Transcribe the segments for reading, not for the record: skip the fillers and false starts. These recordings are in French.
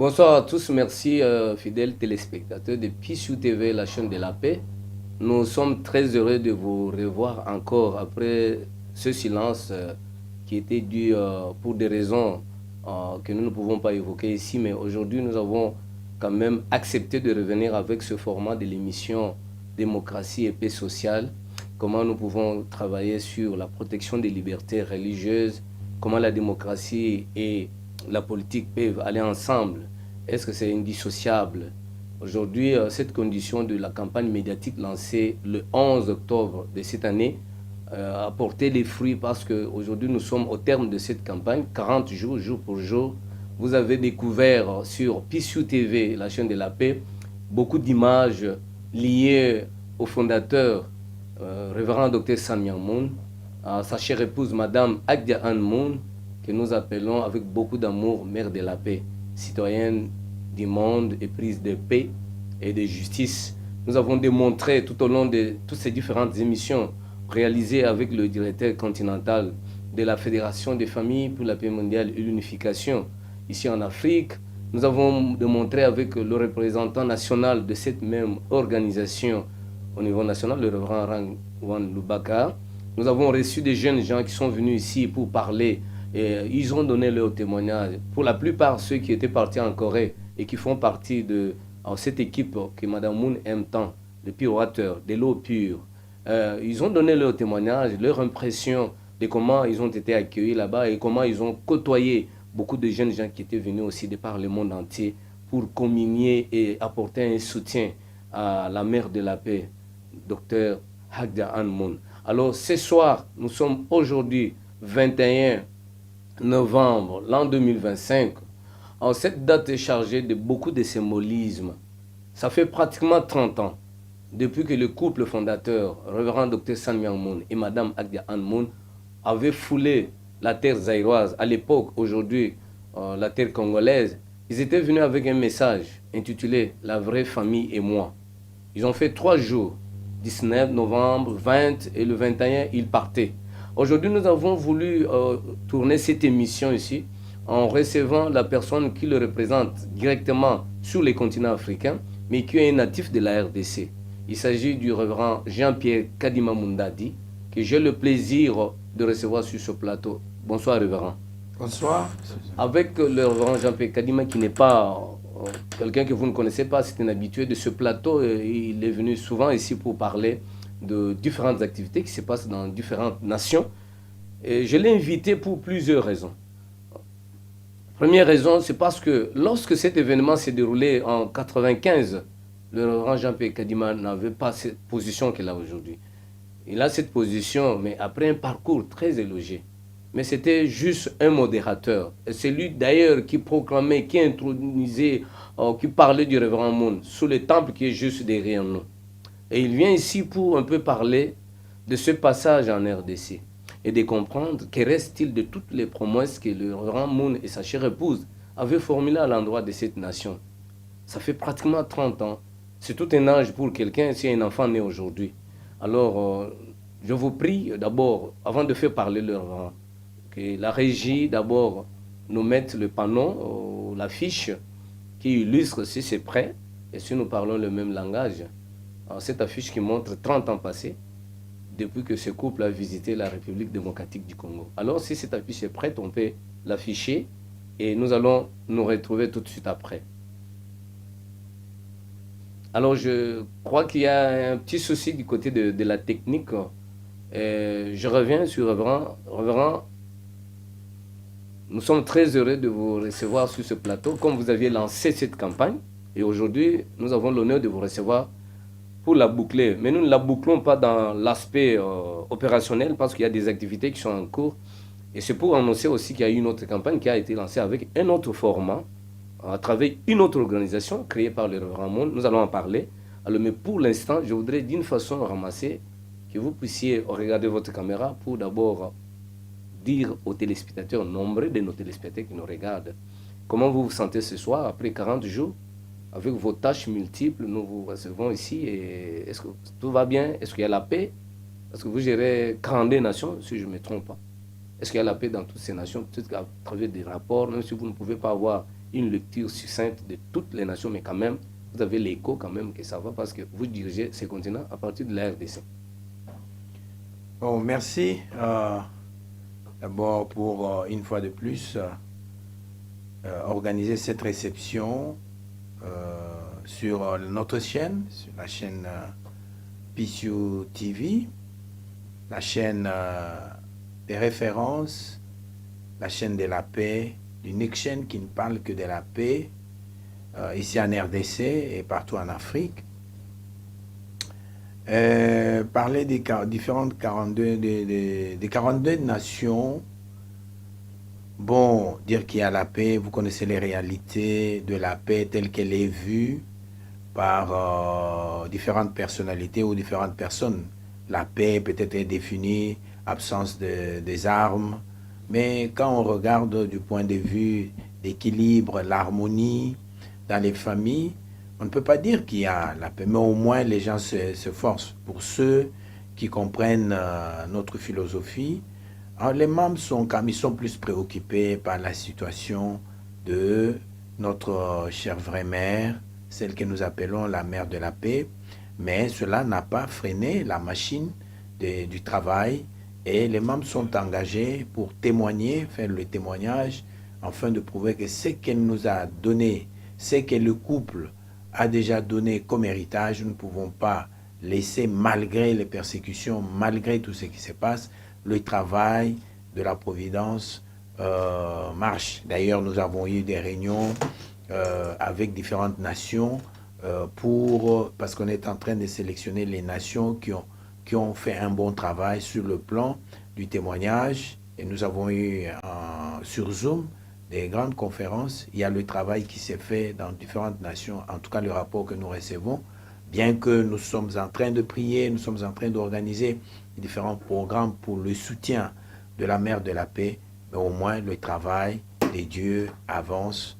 Bonsoir à tous, merci fidèles téléspectateurs de Pissou TV, la chaîne de la paix. Nous sommes très heureux de vous revoir encore après ce silence qui était dû pour des raisons que nous ne pouvons pas évoquer ici, mais aujourd'hui nous avons quand même accepté de revenir avec ce format de l'émission Démocratie et paix sociale, comment nous pouvons travailler sur la protection des libertés religieuses, comment la démocratie et la politique peuvent aller ensemble. Est-ce que c'est indissociable? Aujourd'hui, cette condition de la campagne médiatique lancée le 11 octobre de cette année a porté les fruits parce qu'aujourd'hui nous sommes au terme de cette campagne, 40 jours, jour pour jour. Vous avez découvert sur Pissou TV, la chaîne de la paix, beaucoup d'images liées au fondateur, révérend Dr San Myang Moon, à sa chère épouse, Madame Agdia Anne Moon, que nous appelons avec beaucoup d'amour Mère de la paix, citoyenne du monde, éprise de paix et de justice. Nous avons démontré tout au long de toutes ces différentes émissions réalisées avec le directeur continental de la Fédération des familles pour la paix mondiale et l'unification ici en Afrique. Nous avons démontré avec le représentant national de cette même organisation au niveau national, le révérend Rangwan Lubaka. Nous avons reçu des jeunes gens qui sont venus ici pour parler et ils ont donné leur témoignage. Pour la plupart, ceux qui étaient partis en Corée et qui font partie de cette équipe que Mme Moon aime tant, le purateur, de l'eau pure, ils ont donné leur témoignage, leur impression de comment ils ont été accueillis là-bas et comment ils ont côtoyé beaucoup de jeunes gens qui étaient venus aussi de par le monde entier pour communier et apporter un soutien à la mère de la paix, Dr Agdia Anne Moon. Alors ce soir, nous sommes aujourd'hui 21 novembre, l'an 2025. Alors, cette date est chargée de beaucoup de symbolisme. Ça fait pratiquement 30 ans depuis que le couple fondateur, révérend Dr San Myang Moon et Madame Agdia Anne Moon, avaient foulé la terre zaïroise, à l'époque, aujourd'hui, la terre congolaise. Ils étaient venus avec un message intitulé La vraie famille et moi. Ils ont fait 3 jours, 19 novembre, 20 et le 21, ils partaient. Aujourd'hui, nous avons voulu tourner cette émission ici en recevant la personne qui le représente directement sur les continents africains, mais qui est un natif de la RDC. Il s'agit du révérend Jean-Pierre Kadima Mundadi, que j'ai le plaisir de recevoir sur ce plateau. Bonsoir, révérend. Bonsoir. Avec le révérend Jean-Pierre Kadima, qui n'est pas quelqu'un que vous ne connaissez pas, c'est un habitué de ce plateau. Il est venu souvent ici pour parler de différentes activités qui se passent dans différentes nations. Et je l'ai invité pour plusieurs raisons. Première raison, c'est parce que lorsque cet événement s'est déroulé en 1995, le révérend Jean-Pierre Kadima n'avait pas cette position qu'il a aujourd'hui. Il a cette position, mais après un parcours très élogieux. Mais c'était juste un modérateur. Et c'est lui d'ailleurs qui proclamait, qui intronisait, qui parlait du révérend Moon sous le temple qui est juste derrière nous. Et il vient ici pour un peu parler de ce passage en RDC et de comprendre que reste-t-il de toutes les promesses que le révérend Moon et sa chère épouse avaient formulées à l'endroit de cette nation. Ça fait pratiquement 30 ans. C'est tout un âge pour quelqu'un si un enfant né aujourd'hui. Alors, je vous prie d'abord, avant de faire parler le révérend, que la régie d'abord nous mette le panneau, l'affiche qui illustre si c'est prêt et si nous parlons le même langage. Alors, cette affiche qui montre 30 ans passés depuis que ce couple a visité la République démocratique du Congo. Alors, si cette affiche est prête, on peut l'afficher et nous allons nous retrouver tout de suite après. Alors, je crois qu'il y a un petit souci du côté de la technique. Je reviens sur Révérend. Nous sommes très heureux de vous recevoir sur ce plateau, comme vous aviez lancé cette campagne. Et aujourd'hui, nous avons l'honneur de vous recevoir pour la boucler. Mais nous ne la bouclons pas dans l'aspect opérationnel parce qu'il y a des activités qui sont en cours. Et c'est pour annoncer aussi qu'il y a une autre campagne qui a été lancée avec un autre format, à travers une autre organisation créée par le révérend Moon. Nous allons en parler. Alors, mais pour l'instant, je voudrais d'une façon ramassée que vous puissiez regarder votre caméra pour d'abord dire aux téléspectateurs, nombreux de nos téléspectateurs qui nous regardent, comment vous vous sentez ce soir après 40 jours. Avec vos tâches multiples, nous vous recevons ici. Et est-ce que tout va bien? Est-ce qu'il y a la paix? Parce que vous gérez 42 nations, si je ne me trompe pas. Est-ce qu'il y a la paix dans toutes ces nations? Peut-être qu'à travers des rapports, même si vous ne pouvez pas avoir une lecture succincte de toutes les nations, mais quand même, vous avez l'écho quand même que ça va parce que vous dirigez ces continents à partir de la RDC. Bon, merci d'abord pour, une fois de plus, organiser cette réception sur notre chaîne, sur la chaîne PISU TV, la chaîne des références, la chaîne de la paix, l'unique chaîne qui ne parle que de la paix, ici en RDC et partout en Afrique. Parler des différentes 42 nations. Bon, dire qu'il y a la paix, vous connaissez les réalités de la paix telle qu'elle est vue par différentes personnalités ou différentes personnes. La paix peut-être est définie, absence des armes, mais quand on regarde du point de vue d'équilibre, l'harmonie dans les familles, on ne peut pas dire qu'il y a la paix, mais au moins les gens se forcent. Pour ceux qui comprennent notre philosophie, alors les membres sont plus préoccupés par la situation de notre chère vraie mère, celle que nous appelons la mère de la paix, mais cela n'a pas freiné la machine du travail et les membres sont engagés pour témoigner, faire le témoignage, afin de prouver que ce qu'elle nous a donné, ce que le couple a déjà donné comme héritage, nous ne pouvons pas laisser, malgré les persécutions, malgré tout ce qui se passe, le travail de la Providence marche. D'ailleurs, nous avons eu des réunions avec différentes nations parce qu'on est en train de sélectionner les nations qui ont fait un bon travail sur le plan du témoignage. Et nous avons eu sur Zoom des grandes conférences. Il y a le travail qui s'est fait dans différentes nations, en tout cas le rapport que nous recevons. Bien que nous sommes en train de prier, nous sommes en train d'organiser différents programmes pour le soutien de la mère de la paix, mais au moins le travail des dieux avance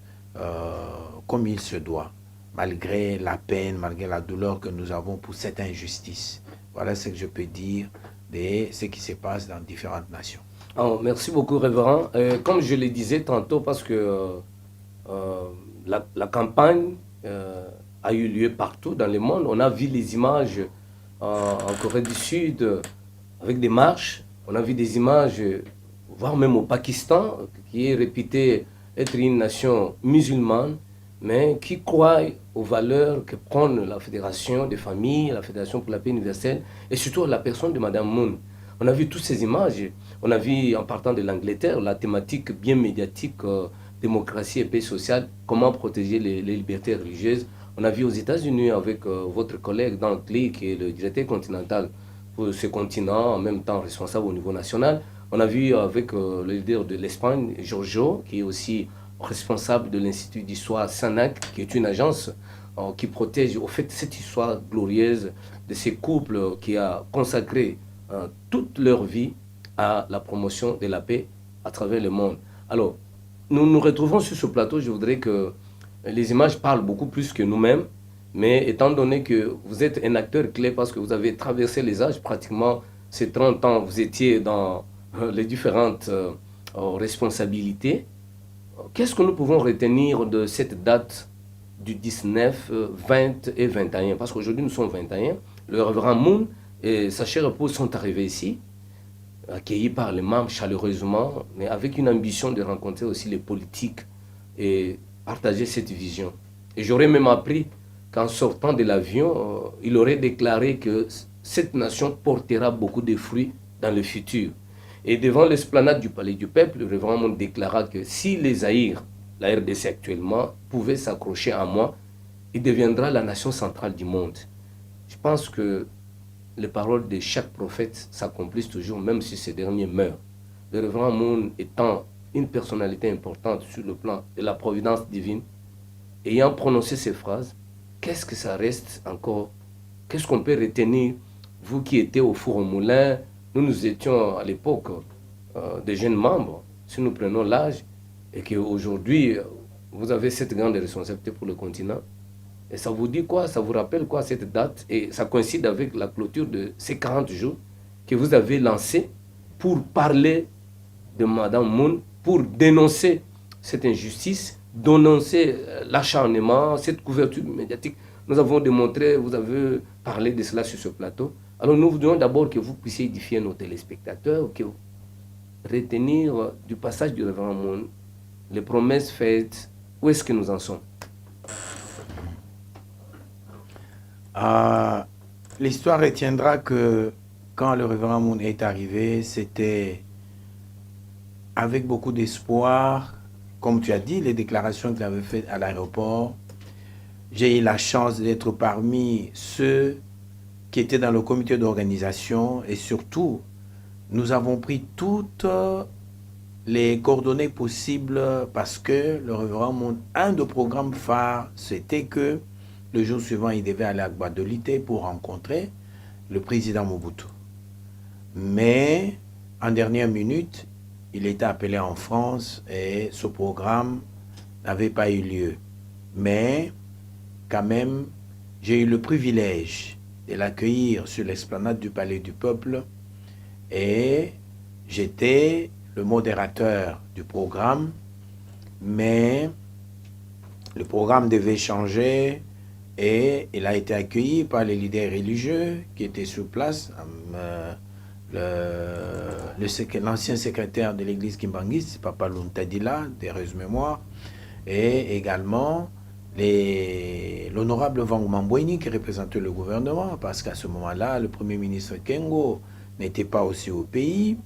comme il se doit, malgré la peine, malgré la douleur que nous avons pour cette injustice. Voilà ce que je peux dire de ce qui se passe dans différentes nations. Oh, merci beaucoup, révérend. Comme je le disais tantôt, parce que la campagne a eu lieu partout dans le monde. On a vu les images en Corée du Sud avec des marches. On a vu des images, voire même au Pakistan, qui est réputé être une nation musulmane, mais qui croit aux valeurs que prône la Fédération des familles, la Fédération pour la paix universelle, et surtout la personne de Madame Moon. On a vu toutes ces images. On a vu, en partant de l'Angleterre, la thématique bien médiatique, démocratie et paix sociale, comment protéger les libertés religieuses. On a vu aux États-Unis avec votre collègue Dantley, qui est le directeur continental pour ce continent, en même temps responsable au niveau national. On a vu avec le leader de l'Espagne, Giorgio, qui est aussi responsable de l'Institut d'histoire SANAC, qui est une agence qui protège au fait cette histoire glorieuse de ces couples qui a consacré toute leur vie à la promotion de la paix à travers le monde. Alors, nous nous retrouvons sur ce plateau. Je voudrais que les images parlent beaucoup plus que nous-mêmes, mais étant donné que vous êtes un acteur clé parce que vous avez traversé les âges, pratiquement ces 30 ans, vous étiez dans les différentes responsabilités. Qu'est-ce que nous pouvons retenir de cette date du 19, 20 et 21? Parce qu'aujourd'hui, nous sommes 21. Le révérend Moon et sa chère épouse sont arrivés ici, accueillis par les membres chaleureusement, mais avec une ambition de rencontrer aussi les politiques et partager cette vision. Et j'aurais même appris qu'en sortant de l'avion, il aurait déclaré que cette nation portera beaucoup de fruits dans le futur. Et devant l'esplanade du Palais du Peuple, le révérend Moon déclara que si les Zaïre, la RDC actuellement, pouvaient s'accrocher à moi, il deviendra la nation centrale du monde. Je pense que les paroles de chaque prophète s'accomplissent toujours, même si ces derniers meurent. Le révérend Moon étant une personnalité importante sur le plan de la providence divine, ayant prononcé ces phrases, qu'est-ce que ça reste encore? Qu'est-ce qu'on peut retenir? Vous qui étiez au four au moulin, nous étions à l'époque des jeunes membres, si nous prenons l'âge, et qu'aujourd'hui, vous avez cette grande responsabilité pour le continent. Et ça vous dit quoi? Ça vous rappelle quoi cette date? Et ça coïncide avec la clôture de ces 40 jours que vous avez lancés pour parler de Madame Moon, pour dénoncer cette injustice, dénoncer l'acharnement, cette couverture médiatique. Nous avons démontré, vous avez parlé de cela sur ce plateau. Alors nous voudrions d'abord que vous puissiez édifier nos téléspectateurs, que vous retenir du passage du révérend Moon, les promesses faites, où est-ce que nous en sommes? L'histoire retiendra que quand le révérend Moon est arrivé, c'était avec beaucoup d'espoir, comme tu as dit, les déclarations qu'il avait faites à l'aéroport. J'ai eu la chance d'être parmi ceux qui étaient dans le comité d'organisation et surtout, nous avons pris toutes les coordonnées possibles parce que le révérend Moon, un des programmes phares, c'était que le jour suivant, il devait aller à Gbadolite pour rencontrer le président Mobutu. Mais en dernière minute, il était appelé en France et ce programme n'avait pas eu lieu. Mais quand même, j'ai eu le privilège de l'accueillir sur l'esplanade du Palais du Peuple et j'étais le modérateur du programme, mais le programme devait changer et il a été accueilli par les leaders religieux qui étaient sur place, l'ancien secrétaire de l'église Kimbanguiste, Papa Luntadila, d'heureuse mémoire, et également l'honorable Wang Mambweni qui représentait le gouvernement, parce qu'à ce moment-là, le premier ministre Kengo n'était pas aussi au pays,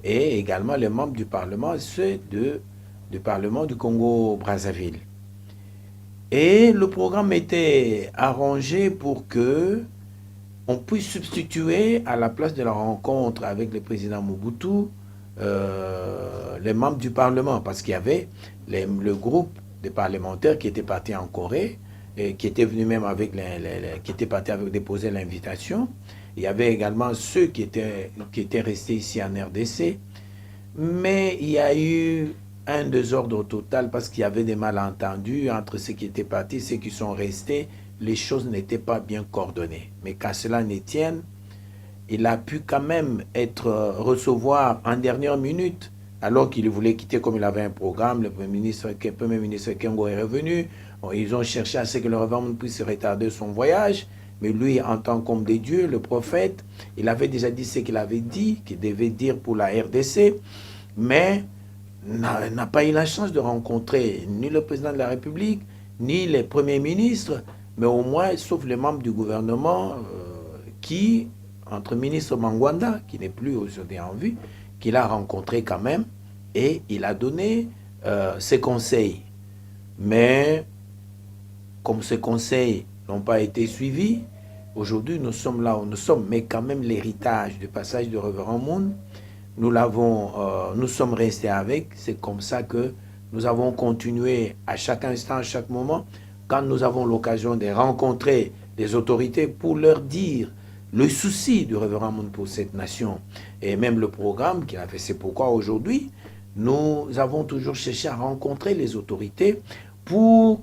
et également les membres du Parlement, ceux du Parlement du Congo-Brazzaville. Et le programme était arrangé pour que on puisse substituer à la place de la rencontre avec le président Mobutu les membres du Parlement, parce qu'il y avait le groupe des parlementaires qui était parti en Corée, et qui était venu même avec qui était parti avec déposer l'invitation. Il y avait également ceux qui étaient restés ici en RDC, mais il y a eu un désordre total parce qu'il y avait des malentendus entre ceux qui étaient partis et ceux qui sont restés. Les choses n'étaient pas bien coordonnées. Mais qu'à cela ne tienne, il a pu quand même recevoir en dernière minute, alors qu'il voulait quitter comme il avait un programme. Le Premier ministre Kengo est revenu. Bon, ils ont cherché à ce que le révérend puisse retarder son voyage. Mais lui, en tant qu'homme de Dieu, le prophète, il avait déjà dit ce qu'il avait dit, qu'il devait dire pour la RDC, mais n'a pas eu la chance de rencontrer ni le président de la République, ni les premiers ministres, mais au moins, sauf les membres du gouvernement, qui, entre ministre Mangwanda, qui n'est plus aujourd'hui en vue, qu'il a rencontré quand même, et il a donné ses conseils. Mais, comme ces conseils n'ont pas été suivis, aujourd'hui nous sommes là où nous sommes, mais quand même l'héritage du passage du révérend Moon, nous sommes restés avec. C'est comme ça que nous avons continué à chaque instant, à chaque moment, quand nous avons l'occasion de rencontrer les autorités pour leur dire le souci du révérend Moon pour cette nation et même le programme qu'il a fait. C'est pourquoi aujourd'hui, nous avons toujours cherché à rencontrer les autorités pour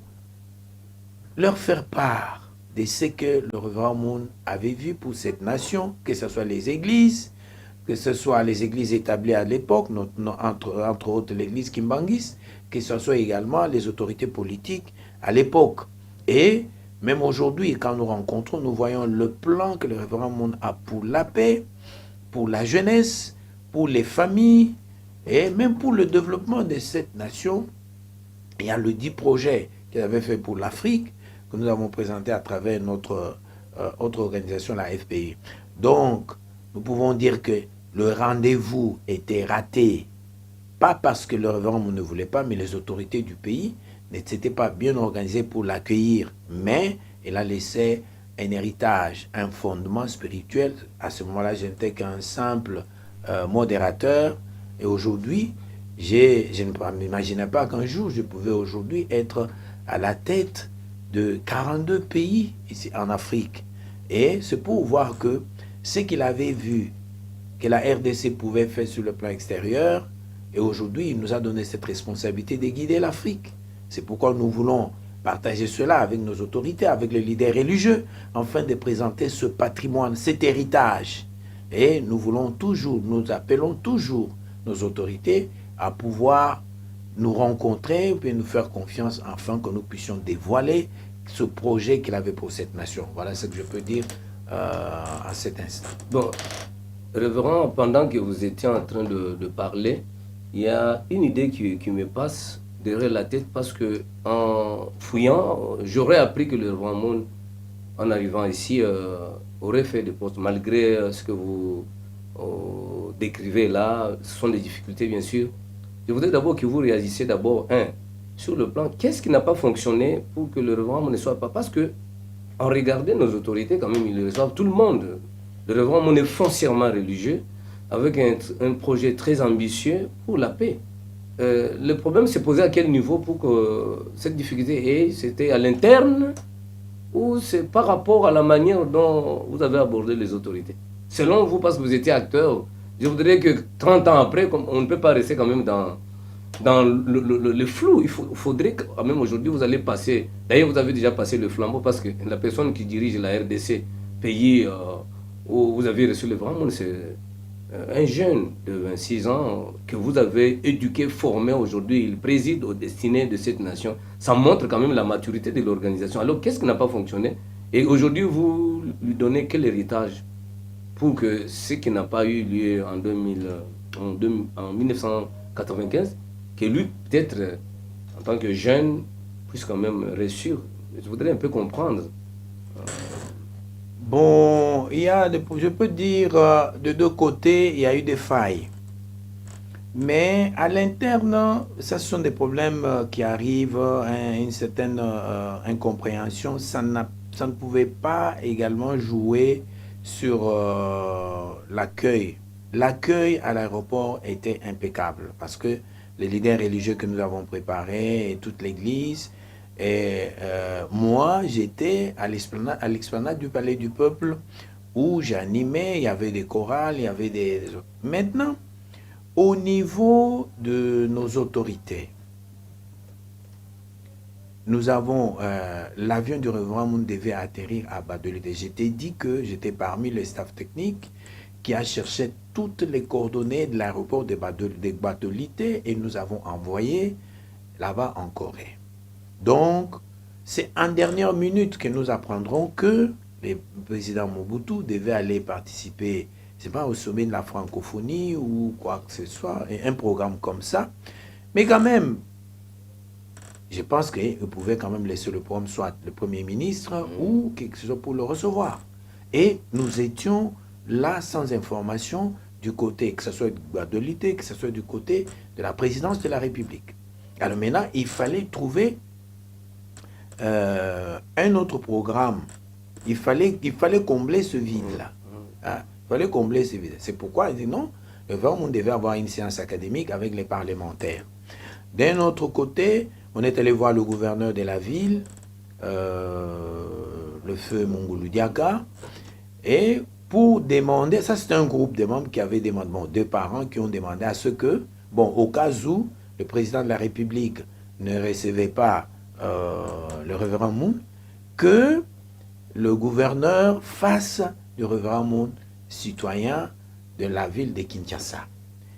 leur faire part de ce que le révérend Moon avait vu pour cette nation, que ce soit les églises, que ce soit les églises établies à l'époque, entre autres l'église Kimbanguiste, que ce soit également les autorités politiques à l'époque. Et même aujourd'hui, quand nous rencontrons, nous voyons le plan que le révérend Moon a pour la paix, pour la jeunesse, pour les familles, et même pour le développement de cette nation. Il y a le 10 projets qu'il avait fait pour l'Afrique, que nous avons présenté à travers notre autre organisation, la FPI. Donc, nous pouvons dire que le rendez-vous était raté, pas parce que le révérend Moon ne voulait pas, mais les autorités du pays ne s'étaient pas bien organisées pour l'accueillir. Mais il a laissé un héritage, un fondement spirituel. À ce moment-là, je n'étais qu'un simple modérateur. Et aujourd'hui, je ne m'imaginais pas qu'un jour, je pouvais aujourd'hui être à la tête de 42 pays ici en Afrique. Et c'est pour voir que ce qu'il avait vu, que la RDC pouvait faire sur le plan extérieur, et aujourd'hui, il nous a donné cette responsabilité de guider l'Afrique. C'est pourquoi nous voulons partager cela avec nos autorités, avec les leaders religieux, afin de présenter ce patrimoine, cet héritage. Et nous appelons toujours nos autorités à pouvoir nous rencontrer, puis nous faire confiance afin que nous puissions dévoiler ce projet qu'il avait pour cette nation. Voilà ce que je peux dire à cet instant. Bon, révérend, pendant que vous étiez en train de parler, il y a une idée qui me passe derrière la tête parce que en fouillant, j'aurais appris que le roi Moun, en arrivant ici, aurait fait des postes, malgré ce que vous décrivez là. Ce sont des difficultés, bien sûr. Je voudrais d'abord que vous réagissiez d'abord, sur le plan, qu'est-ce qui n'a pas fonctionné pour que le roi Moun ne soit pas... Parce que, en regardant nos autorités, quand même, ils reçoivent tout le monde. Le roi Moun est foncièrement religieux, avec un projet très ambitieux pour la paix. Le problème s'est posé à quel niveau pour que cette difficulté c'était à l'interne ou c'est par rapport à la manière dont vous avez abordé les autorités? Selon vous, parce que vous étiez acteur, je voudrais que 30 ans après, on ne peut pas rester quand même dans le flou. Il faudrait quand même aujourd'hui, vous allez passer, d'ailleurs vous avez déjà passé le flambeau parce que la personne qui dirige la RDC, pays où vous avez reçu le vraiment, c'est un jeune de 26 ans que vous avez éduqué, formé aujourd'hui, il préside aux destinées de cette nation. Ça montre quand même la maturité de l'organisation. Alors, qu'est-ce qui n'a pas fonctionné? Et aujourd'hui, vous lui donnez quel héritage pour que ce qui n'a pas eu lieu en 1995, que lui, peut-être, en tant que jeune, puisse quand même réussir. Je voudrais un peu comprendre. Bon, je peux dire, de deux côtés, il y a eu des failles. Mais à l'interne, ça ce sont des problèmes qui arrivent, une certaine incompréhension. Ça ne pouvait pas également jouer sur l'accueil. L'accueil à l'aéroport était impeccable parce que les leaders religieux que nous avons préparés et toute l'église, et moi, j'étais à l'explanade du Palais du Peuple où j'animais, il y avait des chorales, il y avait des... Maintenant, au niveau de nos autorités, nous avons... l'avion du Révérend Moun devait atterrir à Badolité. J'étais dit que j'étais parmi le staff technique qui a cherché toutes les coordonnées de l'aéroport de Badolité et nous avons envoyé là-bas en Corée. Donc, c'est en dernière minute que nous apprendrons que le président Mobutu devait aller participer, c'est pas au sommet de la francophonie ou quoi que ce soit, un programme comme ça. Mais quand même, je pense qu'il pouvait quand même laisser le programme soit le Premier ministre ou quelque chose pour le recevoir. Et nous étions là sans information du côté, que ce soit de Badolité, que ce soit du côté de la présidence de la République. Alors maintenant, il fallait trouver un autre programme. Il fallait combler ce vide-là. Hein? Il fallait combler ce vide. C'est pourquoi il dit non, le gouvernement devait avoir une séance académique avec les parlementaires. D'un autre côté, on est allé voir le gouverneur de la ville, le feu Mongulu Diaka, et pour demander, ça c'est un groupe de membres qui avait demandé, bon, deux parents qui ont demandé à ce que, bon, au cas où le président de la République ne recevait pas le révérend Moun, que le gouverneur fasse du révérend Moun citoyen de la ville de Kinshasa.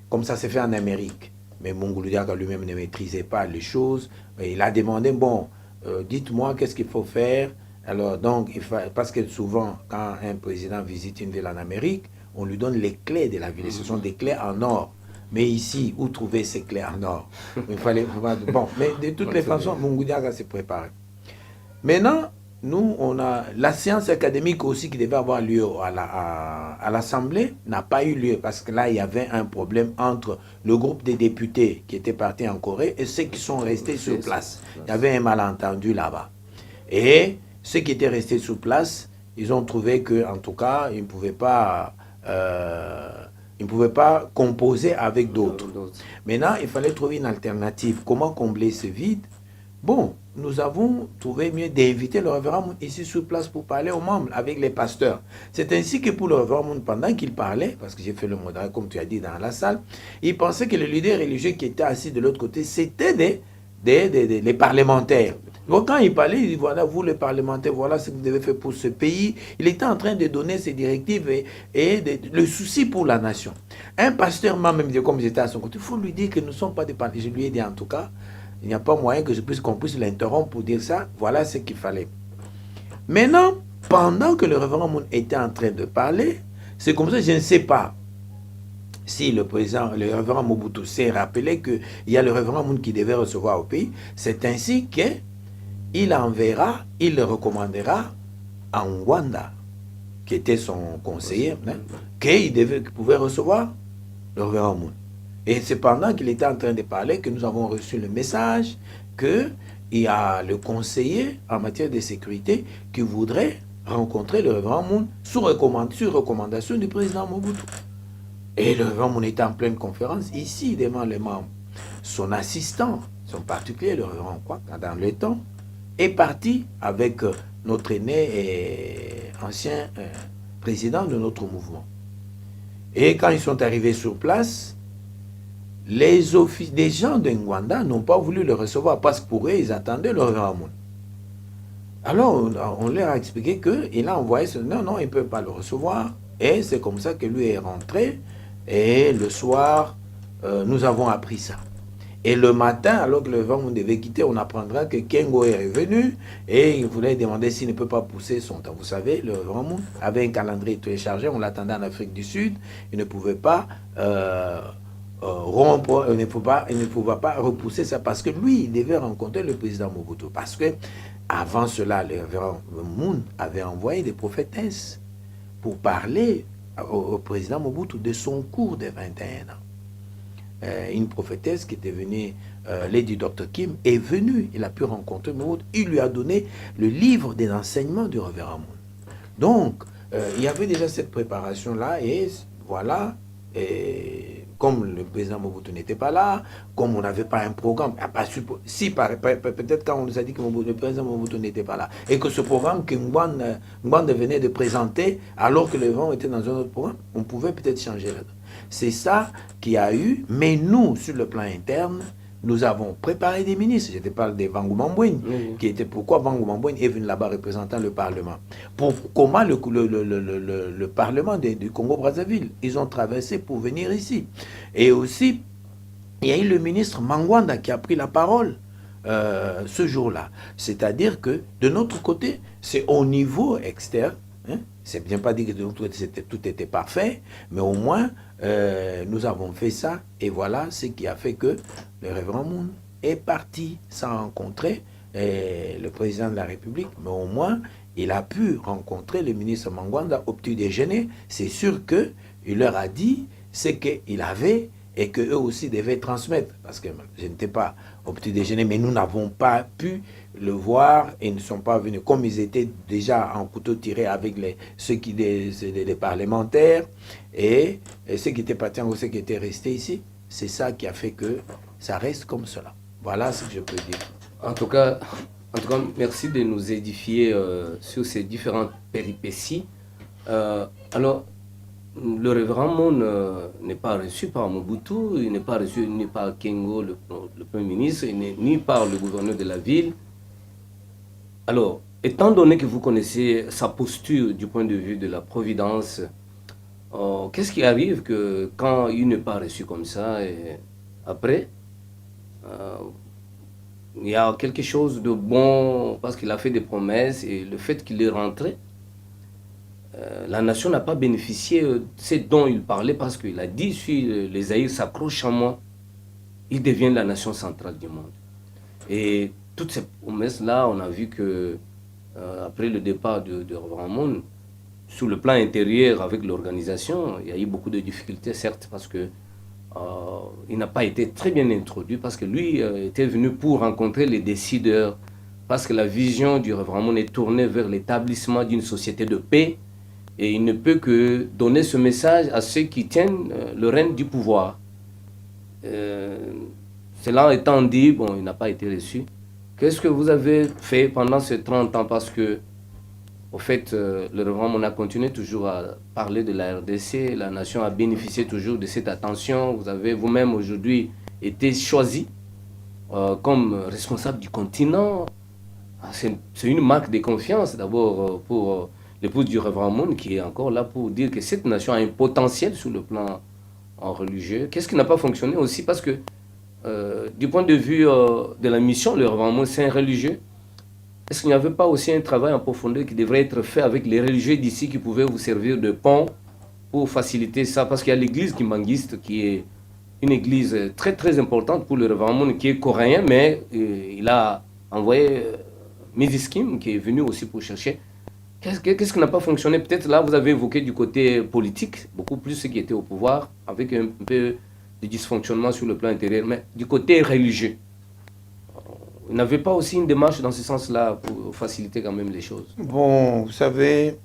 Comme ça s'est fait en Amérique. Mais Mongulu Diaka lui-même ne maîtrisait pas les choses. Il a demandé, bon, dites-moi qu'est-ce qu'il faut faire. Alors donc, parce que souvent, quand un président visite une ville en Amérique, on lui donne les clés de la ville. Et ce sont des clés en or. Mais ici, où trouver ces clés en or? Il fallait... Bon, mais de toutes les façons, Mongulu Diaka s'est préparé. Maintenant, nous, on a la séance académique aussi qui devait avoir lieu à l'Assemblée, n'a pas eu lieu parce que là, il y avait un problème entre le groupe des députés qui étaient partis en Corée et ceux qui sont restés sur place. Il y avait un malentendu là-bas. Et ceux qui étaient restés sur place, ils ont trouvé qu'en tout cas, ils ne pouvaient pas... ils ne pouvaient pas composer avec d'autres. Maintenant, il fallait trouver une alternative. Comment combler ce vide? Bon, nous avons trouvé mieux d'inviter le révérend Moun ici sur place pour parler aux membres, avec les pasteurs. C'est ainsi que pour le révérend Moun, pendant qu'il parlait, parce que j'ai fait le modérateur, comme tu as dit, dans la salle, il pensait que les leaders religieux qui étaient assis de l'autre côté, c'était les parlementaires. Donc quand il parlait, il dit voilà, vous les parlementaires, voilà ce que vous devez faire pour ce pays. Il était en train de donner ses directives le souci pour la nation. Un pasteur m'a même dit, comme j'étais à son côté, il faut lui dire que nous ne sommes pas des parlementaires. Je lui ai dit en tout cas, il n'y a pas moyen qu'on puisse l'interrompre pour dire ça. Voilà ce qu'il fallait. Maintenant, pendant que le révérend Moon était en train de parler, c'est comme ça, je ne sais pas si le révérend Mobutu s'est rappelé qu'il y a le révérend Moon qui devait recevoir au pays. C'est ainsi qu'il le recommandera à Ngwanda, qui était son conseiller, qu'il pouvait recevoir le révérend Moon. Et c'est pendant qu'il était en train de parler que nous avons reçu le message qu'il y a le conseiller en matière de sécurité qui voudrait rencontrer le révérend Moon sur recommandation du président Mobutu. Et le révérend Moon était en pleine conférence ici devant les membres. Son assistant, son particulier, le révérend Kwak, dans le temps, est parti avec notre aîné et ancien président de notre mouvement. Et quand ils sont arrivés sur place, les gens de Ngwanda n'ont pas voulu le recevoir parce que pour eux, ils attendaient le révérend Moon. Alors, on leur a expliqué qu'il a envoyé non, il ne peut pas le recevoir. Et c'est comme ça que lui est rentré. Et le soir, nous avons appris ça. Et le matin, alors que le vent devait quitter, on apprendra que Kengo est revenu et il voulait demander s'il ne peut pas pousser son temps. Vous savez, le Révérend Moon avait un calendrier téléchargé, on l'attendait en Afrique du Sud, il ne pouvait pas rompre, il ne pouvait pas repousser ça parce que lui, il devait rencontrer le président Mobutu. Parce que avant cela, le Révérend Moon avait envoyé des prophétesses pour parler au président Mobutu de son cours de 21 ans. Une prophétesse qui était venue, Lady Dr. Kim, est venue, il a pu rencontrer Mobutu, il lui a donné le livre des enseignements du Révérend Moon. Donc, il y avait déjà cette préparation-là, et voilà, et comme le président Mobutu n'était pas là, comme on n'avait pas un programme, si peut-être quand on nous a dit que le président Mobutu n'était pas là, et que ce programme que Ngwanda venait de présenter, alors que le vent était dans un autre programme, on pouvait peut-être changer là-dedans. C'est ça qu'il y a eu, mais nous, sur le plan interne, nous avons préparé des ministres. Je te parle de Vangu Mambouine, qui était pourquoi Vangu Mambouine est venu là-bas représentant le Parlement. Comment le Parlement du Congo-Brazzaville, ils ont traversé pour venir ici. Et aussi, il y a eu le ministre Mangwanda qui a pris la parole ce jour-là. C'est-à-dire que de notre côté, c'est au niveau externe. C'est bien pas dit que de notre côté tout était parfait, mais au moins nous avons fait ça, et voilà ce qui a fait que le Révérend Moon est parti sans rencontrer le président de la République, mais au moins il a pu rencontrer le ministre Mangwanda au petit déjeuner. C'est sûr qu'il leur a dit ce qu'il avait et qu'eux aussi devaient transmettre, parce que je n'étais pas au petit déjeuner, mais nous n'avons pas pu le voir et ne sont pas venus, comme ils étaient déjà en couteau tiré avec les parlementaires et ceux qui étaient partis ou ceux qui étaient restés ici. C'est ça qui a fait que ça reste comme cela. Voilà ce que je peux dire. En tout cas, merci de nous édifier sur ces différentes péripéties. Alors, le révérend Moon n'est pas reçu par Mobutu, il n'est pas reçu ni par Kengo, le Premier ministre, ni par le gouverneur de la ville. Alors, étant donné que vous connaissez sa posture du point de vue de la Providence, qu'est-ce qui arrive que quand il n'est pas reçu comme ça, et après, il y a quelque chose de bon parce qu'il a fait des promesses et le fait qu'il est rentré, la nation n'a pas bénéficié de ce dont il parlait parce qu'il a dit si les Aïrs s'accrochent à moi, il devient la nation centrale du monde. Et toutes ces promesses-là, on a vu que après le départ de Révérend Moon, sur le plan intérieur avec l'organisation, il y a eu beaucoup de difficultés, certes, parce que il n'a pas été très bien introduit, parce que lui était venu pour rencontrer les décideurs, parce que la vision du Révérend Moon est tournée vers l'établissement d'une société de paix, et il ne peut que donner ce message à ceux qui tiennent le règne du pouvoir. Cela étant dit, bon, il n'a pas été reçu. Qu'est-ce que vous avez fait pendant ces 30 ans? Parce que, au fait, le Révérend Moon a continué toujours à parler de la RDC. La nation a bénéficié toujours de cette attention. Vous avez vous-même aujourd'hui été choisi comme responsable du continent. C'est une marque de confiance d'abord pour l'épouse du révérend Moon qui est encore là pour dire que cette nation a un potentiel sur le plan religieux. Qu'est-ce qui n'a pas fonctionné aussi? Parce que du point de vue de la mission, le révérend Moon, c'est un religieux. Est-ce qu'il n'y avait pas aussi un travail en profondeur qui devrait être fait avec les religieux d'ici qui pouvaient vous servir de pont pour faciliter ça? Parce qu'il y a l'église kimbanguiste qui est une église très très importante pour le révérend Moon qui est coréen, mais il a envoyé Miziskim qui est venu aussi pour chercher. Qu'est-ce qui n'a pas fonctionné? Peut-être là, vous avez évoqué du côté politique, beaucoup plus ceux qui étaient au pouvoir, avec un peu de dysfonctionnement sur le plan intérieur, mais du côté religieux. Vous n'avez pas aussi une démarche dans ce sens-là pour faciliter quand même les choses? Bon, vous savez,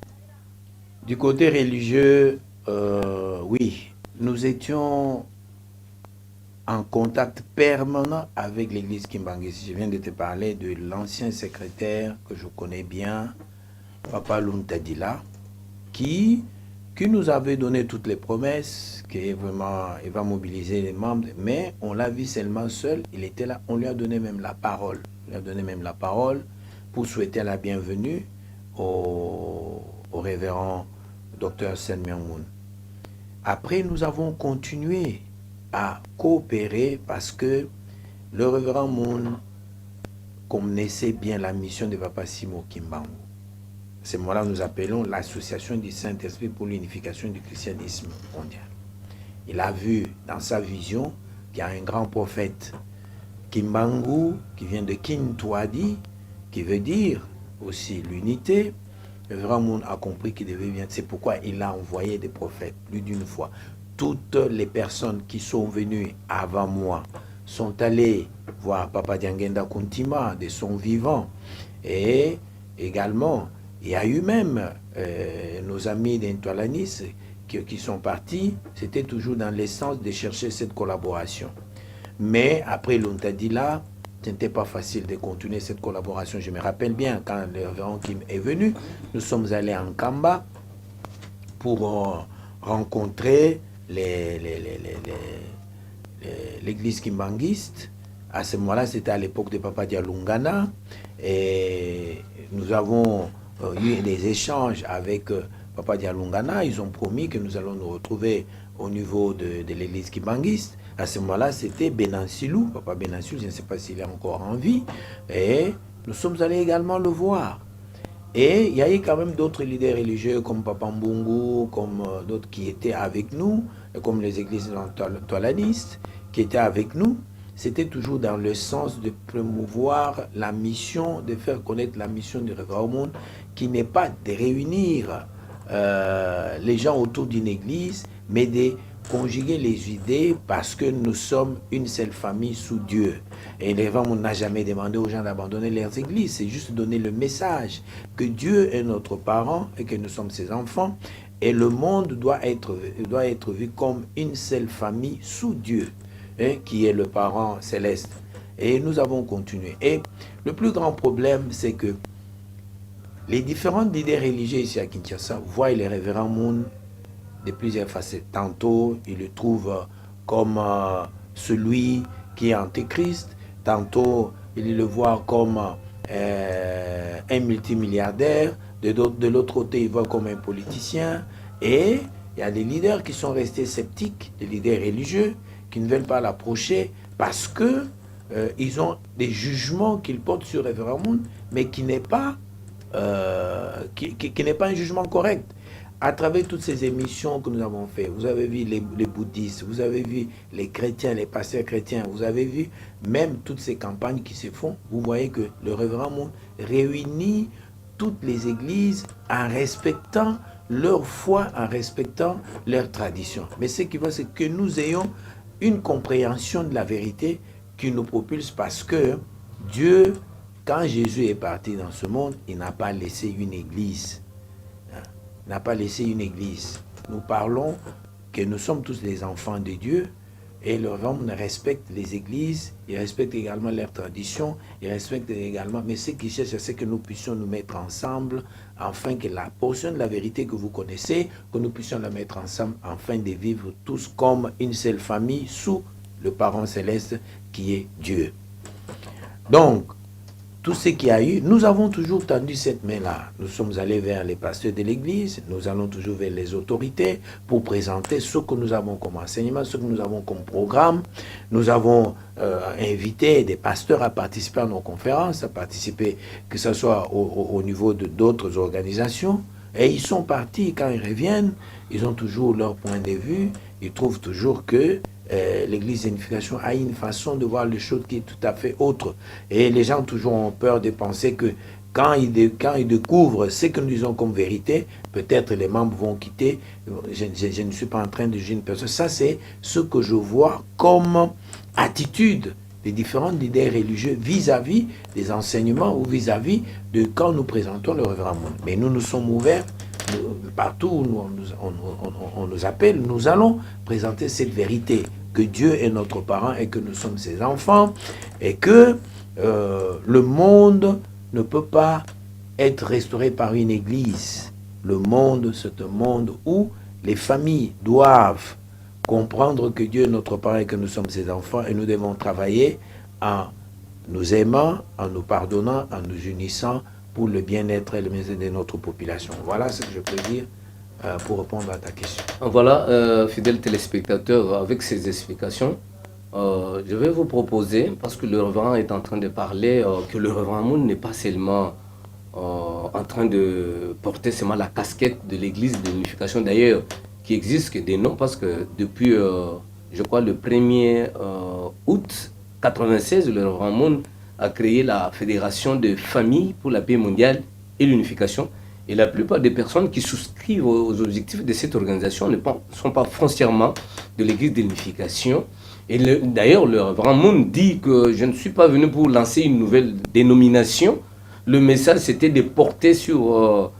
du côté religieux, oui, nous étions en contact permanent avec l'église Kimbanguiste. Je viens de te parler de l'ancien secrétaire que je connais bien, Papa Luntadila, qui nous avait donné toutes les promesses, qu'il va mobiliser les membres, mais on l'a vu seulement seul, il était là, on lui a donné même la parole. On lui a donné même la parole pour souhaiter la bienvenue au révérend Dr Sen Myung Moon. Après, nous avons continué à coopérer parce que le révérend Moon connaissait bien la mission de Papa Simo Kimbangu. À ce moment-là, nous appelons l'Association du Saint-Esprit pour l'unification du christianisme mondial. Il a vu dans sa vision qu'il y a un grand prophète Kimbangu qui vient de Kintwadi, qui veut dire aussi l'unité. Le révérend Moon a compris qu'il devait bien. C'est pourquoi il a envoyé des prophètes plus d'une fois. Toutes les personnes qui sont venues avant moi sont allées voir Papa Diangenda Kuntima de son vivant. Et également, il y a eu même nos amis d'Intoalanis qui sont partis. C'était toujours dans l'essence de chercher cette collaboration. Mais après Luntadila, ce n'était pas facile de continuer cette collaboration. Je me rappelle bien, quand le révérend Kim est venu, nous sommes allés en Kamba pour rencontrer l'église kimbanguiste. À ce moment-là, c'était à l'époque de Papa Dialungana. Et nous avons eu des échanges avec Papa Dialungana. Ils ont promis que nous allons nous retrouver au niveau de l'église kimbanguiste. À ce moment-là, c'était Benansilou, Papa Benansilou, je ne sais pas s'il est encore en vie. Et nous sommes allés également le voir. Et il y a eu quand même d'autres leaders religieux comme Papa Mbungu, comme d'autres qui étaient avec nous, comme les églises toalanistes qui étaient avec nous. C'était toujours dans le sens de promouvoir la mission, de faire connaître la mission du révérend Moon, qui n'est pas de réunir les gens autour d'une église, mais de conjuguer les idées parce que nous sommes une seule famille sous Dieu. Et le révérend Moon n'a jamais demandé aux gens d'abandonner leurs églises, c'est juste donner le message que Dieu est notre parent et que nous sommes ses enfants. Et le monde doit être vu comme une seule famille sous Dieu, qui est le parent céleste. Et nous avons continué. Et le plus grand problème, c'est que les différents leaders religieux ici à Kinshasa voient le révérend Moon de plusieurs facettes. Tantôt, ils le trouvent comme celui qui est antéchrist. Tantôt, ils le voient comme un multimilliardaire. De l'autre côté, ils voient comme un politicien. Et il y a des leaders qui sont restés sceptiques, des leaders religieux, qui ne veulent pas l'approcher parce que ils ont des jugements qu'ils portent sur le révérend Moon, mais qui n'est pas qui n'est pas un jugement correct. À travers toutes ces émissions que nous avons faites, vous avez vu les bouddhistes, vous avez vu les chrétiens, les pasteurs chrétiens, vous avez vu même toutes ces campagnes qui se font, vous voyez que le révérend Moon réunit toutes les églises en respectant leur foi, en respectant leur tradition. Mais ce qui va, c'est que nous ayons une compréhension de la vérité qui nous propulse parce que Dieu, quand Jésus est parti dans ce monde, il n'a pas laissé une église. Il n'a pas laissé une église. Nous parlons que nous sommes tous des enfants de Dieu et le homme respecte les églises, il respecte également leurs traditions, il respecte également, mais ce qu'il cherche, c'est que nous puissions nous mettre ensemble afin que la portion de la vérité que vous connaissez, que nous puissions la mettre ensemble afin de vivre tous comme une seule famille sous le parent céleste qui est Dieu. Donc, tout ce qu'il y a eu, nous avons toujours tendu cette main-là. Nous sommes allés vers les pasteurs de l'Église, nous allons toujours vers les autorités pour présenter ce que nous avons comme enseignement, ce que nous avons comme programme. Nous avons invité des pasteurs à participer à nos conférences, à participer, que ce soit au niveau de d'autres organisations. Et ils sont partis, quand ils reviennent, ils ont toujours leur point de vue, ils trouvent toujours que l'Église d'unification a une façon de voir les choses qui est tout à fait autre. Et les gens toujours ont peur de penser que quand ils découvrent ce que nous disons comme vérité, peut-être les membres vont quitter. Je ne suis pas en train de juger une personne. Ça, c'est ce que je vois comme attitude des différents leaders religieux vis-à-vis des enseignements ou vis-à-vis de quand nous présentons le révérend monde. Mais nous sommes ouverts. Partout où on nous appelle, nous allons présenter cette vérité, que Dieu est notre parent et que nous sommes ses enfants, et que le monde ne peut pas être restauré par une église. Le monde, c'est un monde où les familles doivent comprendre que Dieu est notre parent et que nous sommes ses enfants, et nous devons travailler en nous aimant, en nous pardonnant, en nous unissant, pour le bien-être et le bien-être de notre population. Voilà ce que je peux dire pour répondre à ta question. Voilà, fidèles téléspectateurs, avec ces explications, je vais vous proposer, parce que le révérend est en train de parler, que le révérend Moon n'est pas seulement en train de porter seulement la casquette de l'église de l'unification, d'ailleurs, qui existe que des noms, parce que depuis, je crois, le 1er août 1996, le révérend Moon a créé la Fédération de familles pour la paix mondiale et l'unification. Et la plupart des personnes qui souscrivent aux objectifs de cette organisation ne sont pas foncièrement de l'Église de l'unification. Et d'ailleurs, le révérend Moon dit que je ne suis pas venu pour lancer une nouvelle dénomination. Le message, c'était de porter sur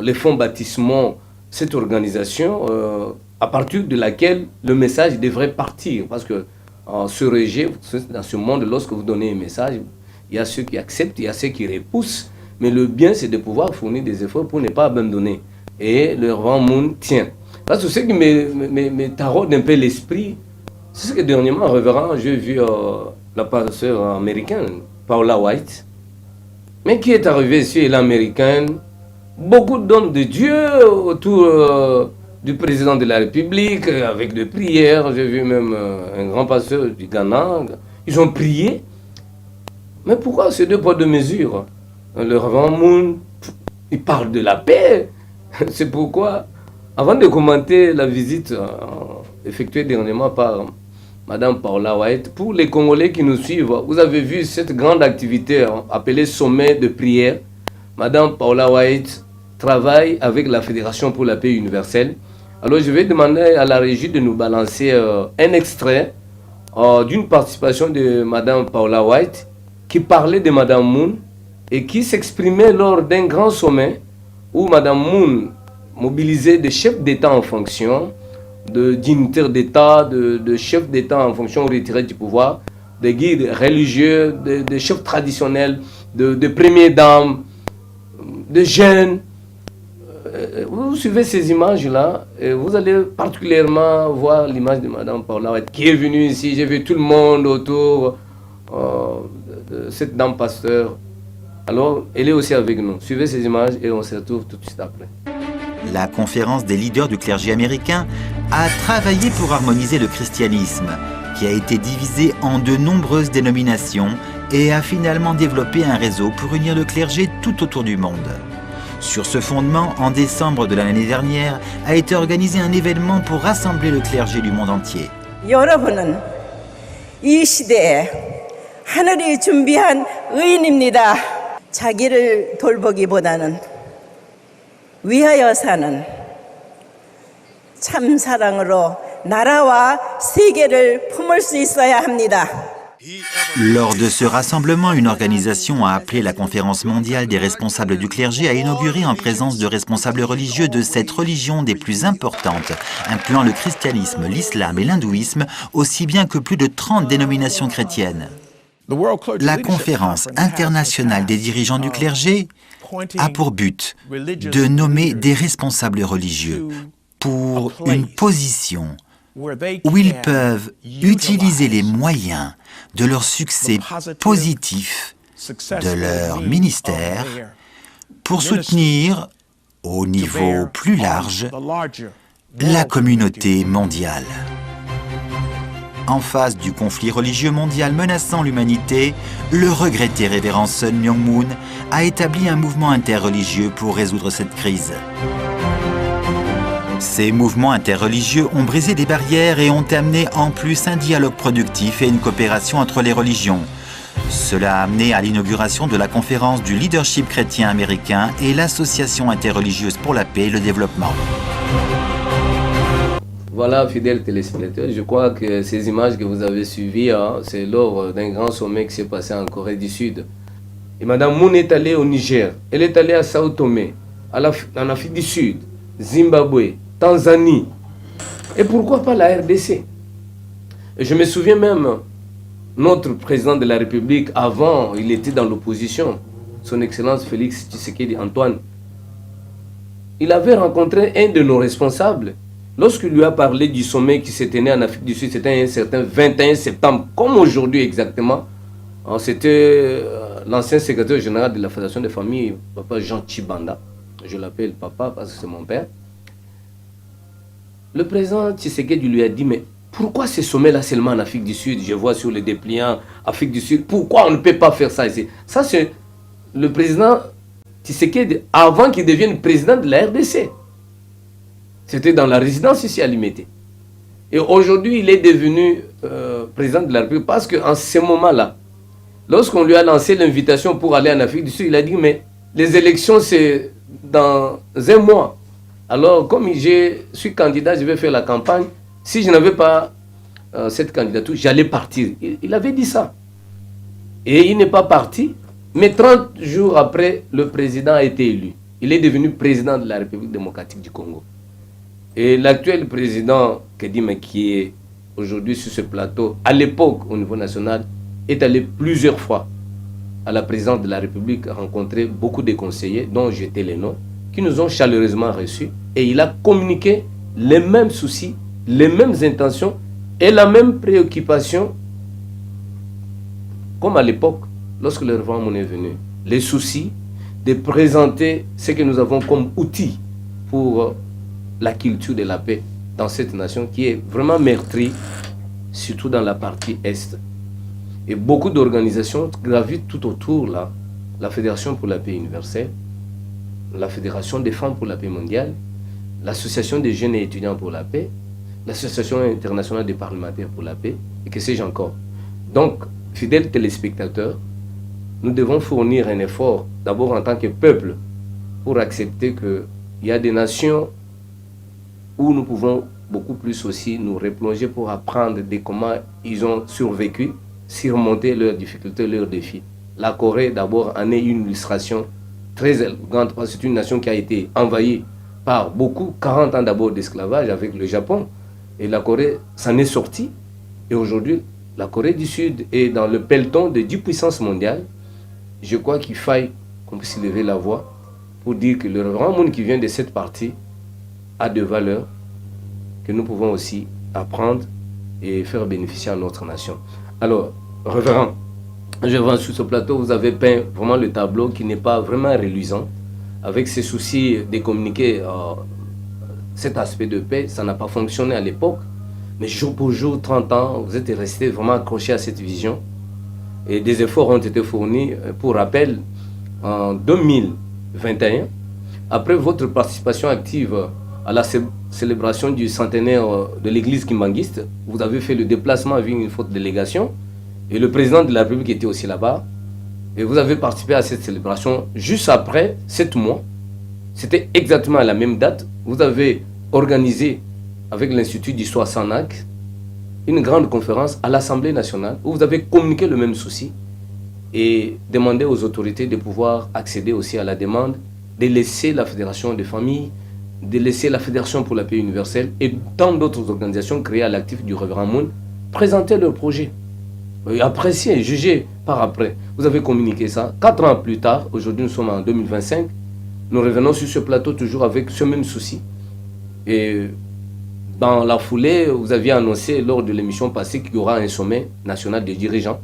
les fonds baptismaux cette organisation, à partir de laquelle le message devrait partir. Parce que ce rejet, dans ce monde, lorsque vous donnez un message, il y a ceux qui acceptent, il y a ceux qui repoussent, mais le bien, c'est de pouvoir fournir des efforts pour ne pas abandonner. Et le révérend Moon tient. Parce que ce qui me taraude un peu l'esprit, c'est ce que dernièrement, révérend, j'ai vu la passeure américaine, Paula White, mais qui est arrivée ici, elle est américaine, beaucoup d'hommes de Dieu autour du président de la République, avec des prières. J'ai vu même un grand pasteur du Ghana. Ils ont prié. Mais pourquoi ces deux poids deux mesures? Le révérend Moon, il parle de la paix. C'est pourquoi, avant de commenter la visite effectuée dernièrement par Madame Paula White, pour les Congolais qui nous suivent, vous avez vu cette grande activité appelée Sommet de prière. Madame Paula White travaille avec la Fédération pour la paix universelle. Alors je vais demander à la régie de nous balancer un extrait d'une participation de Madame Paula White qui parlait de Madame Moon et qui s'exprimait lors d'un grand sommet où Madame Moon mobilisait des chefs d'État en fonction, de dignitaires d'État, de chefs d'État en fonction retirés du pouvoir, des guides religieux, des chefs traditionnels, de premières dames, de jeunes. Vous suivez ces images-là, et vous allez particulièrement voir l'image de Madame Paula White qui est venue ici. J'ai vu tout le monde autour de cette dame pasteur. Alors, elle est aussi avec nous. Suivez ces images et on se retrouve tout de suite après. La conférence des leaders du clergé américain a travaillé pour harmoniser le christianisme, qui a été divisé en de nombreuses dénominations et a finalement développé un réseau pour unir le clergé tout autour du monde. Sur ce fondement, en décembre de l'année dernière, a été organisé un événement pour rassembler le clergé du monde entier. 여러분은 이 시대에 하늘이 준비한 의인입니다. 자기를 돌보기보다는 위하여 사는 참 사랑으로 나라와 세계를 품을 수 있어야 합니다. Lors de ce rassemblement, une organisation a appelé la Conférence mondiale des responsables du clergé à inaugurer en présence de responsables religieux de cette religion des plus importantes, incluant le christianisme, l'islam et l'hindouisme, aussi bien que plus de 30 dénominations chrétiennes. La Conférence internationale des dirigeants du clergé a pour but de nommer des responsables religieux pour une position où ils peuvent utiliser les moyens de leur succès positif de leur ministère pour soutenir, au niveau plus large, la communauté mondiale. En face du conflit religieux mondial menaçant l'humanité, le regretté révérend Sun Myung Moon a établi un mouvement interreligieux pour résoudre cette crise. Ces mouvements interreligieux ont brisé des barrières et ont amené en plus un dialogue productif et une coopération entre les religions. Cela a amené à l'inauguration de la conférence du leadership chrétien américain et l'Association interreligieuse pour la paix et le développement. Voilà, fidèles téléspectateurs, je crois que ces images que vous avez suivies, c'est lors d'un grand sommet qui s'est passé en Corée du Sud. Et Mme Moon est allée au Niger, elle est allée à Sao Tomé, en Afrique du Sud, Zimbabwe, Tanzanie. Et pourquoi pas la RDC? Et je me souviens même, notre président de la République, avant, il était dans l'opposition, son Excellence Félix Tshisekedi Antoine. Il avait rencontré un de nos responsables. Lorsqu'il lui a parlé du sommet qui s'est tenu en Afrique du Sud, c'était un certain 21 septembre, comme aujourd'hui exactement. C'était l'ancien secrétaire général de la Fédération des familles, Papa Jean Tchibanda. Je l'appelle Papa parce que c'est mon père. Le président Tshisekedi lui a dit, mais pourquoi ce sommet-là seulement en Afrique du Sud? Je vois sur les dépliants Afrique du Sud, pourquoi on ne peut pas faire ça ici? Ça, c'est le président Tshisekedi avant qu'il devienne président de la RDC. C'était dans la résidence ici à Limete. Et aujourd'hui, il est devenu président de la République parce qu'en ce moment-là, lorsqu'on lui a lancé l'invitation pour aller en Afrique du Sud, il a dit, mais les élections, c'est dans un mois. Alors, comme je suis candidat, je vais faire la campagne. Si je n'avais pas cette candidature, j'allais partir. Il avait dit ça. Et il n'est pas parti. Mais 30 jours après, le président a été élu. Il est devenu président de la République démocratique du Congo. Et l'actuel président Kedima, qui est aujourd'hui sur ce plateau, à l'époque, au niveau national, est allé plusieurs fois à la présidence de la République rencontrer beaucoup de conseillers, dont j'étais les noms, qui nous ont chaleureusement reçus. Et il a communiqué les mêmes soucis, les mêmes intentions et la même préoccupation comme à l'époque, lorsque le révérend Moon est venu. Les soucis de présenter ce que nous avons comme outil pour la culture de la paix dans cette nation qui est vraiment meurtrie, surtout dans la partie Est. Et beaucoup d'organisations gravitent tout autour là. La Fédération pour la paix universelle, la Fédération des femmes pour la paix mondiale, l'Association des jeunes et étudiants pour la paix, l'Association internationale des parlementaires pour la paix, et que sais-je encore. Donc, fidèles téléspectateurs, nous devons fournir un effort, d'abord en tant que peuple, pour accepter qu'il y a des nations où nous pouvons beaucoup plus aussi nous replonger pour apprendre de comment ils ont survécu, surmonter leurs difficultés, leurs défis. La Corée, d'abord, en est une illustration très élégante, parce que c'est une nation qui a été envahie par beaucoup, 40 ans d'abord d'esclavage avec le Japon, et la Corée s'en est sortie. Et aujourd'hui, la Corée du Sud est dans le peloton de 10 puissances mondiales. Je crois qu'il faille qu'on puisse lever la voix pour dire que le révérend Moon qui vient de cette partie a de valeurs que nous pouvons aussi apprendre et faire bénéficier à notre nation. Alors, révérend, je vois sur ce plateau, vous avez peint vraiment le tableau qui n'est pas vraiment reluisant. Avec ces soucis de communiquer cet aspect de paix, ça n'a pas fonctionné à l'époque. Mais jour pour jour, 30 ans, vous êtes resté vraiment accroché à cette vision. Et des efforts ont été fournis. Pour rappel, en 2021, après votre participation active à la célébration du centenaire de l'église kimbanguiste, vous avez fait le déplacement avec une forte délégation. Et le président de la République était aussi là-bas. Et vous avez participé à cette célébration juste après 7 mois. C'était exactement à la même date. Vous avez organisé avec l'Institut d'Histoire SANAC une grande conférence à l'Assemblée nationale où vous avez communiqué le même souci et demandé aux autorités de pouvoir accéder aussi à la demande de laisser la Fédération des familles, de laisser la Fédération pour la paix universelle et tant d'autres organisations créées à l'actif du révérend Moon présenter leurs projets. Apprécié, jugé par après. Vous avez communiqué ça. 4 ans plus tard, aujourd'hui nous sommes en 2025, nous revenons sur ce plateau toujours avec ce même souci. Et dans la foulée, vous aviez annoncé lors de l'émission passée qu'il y aura un sommet national des dirigeants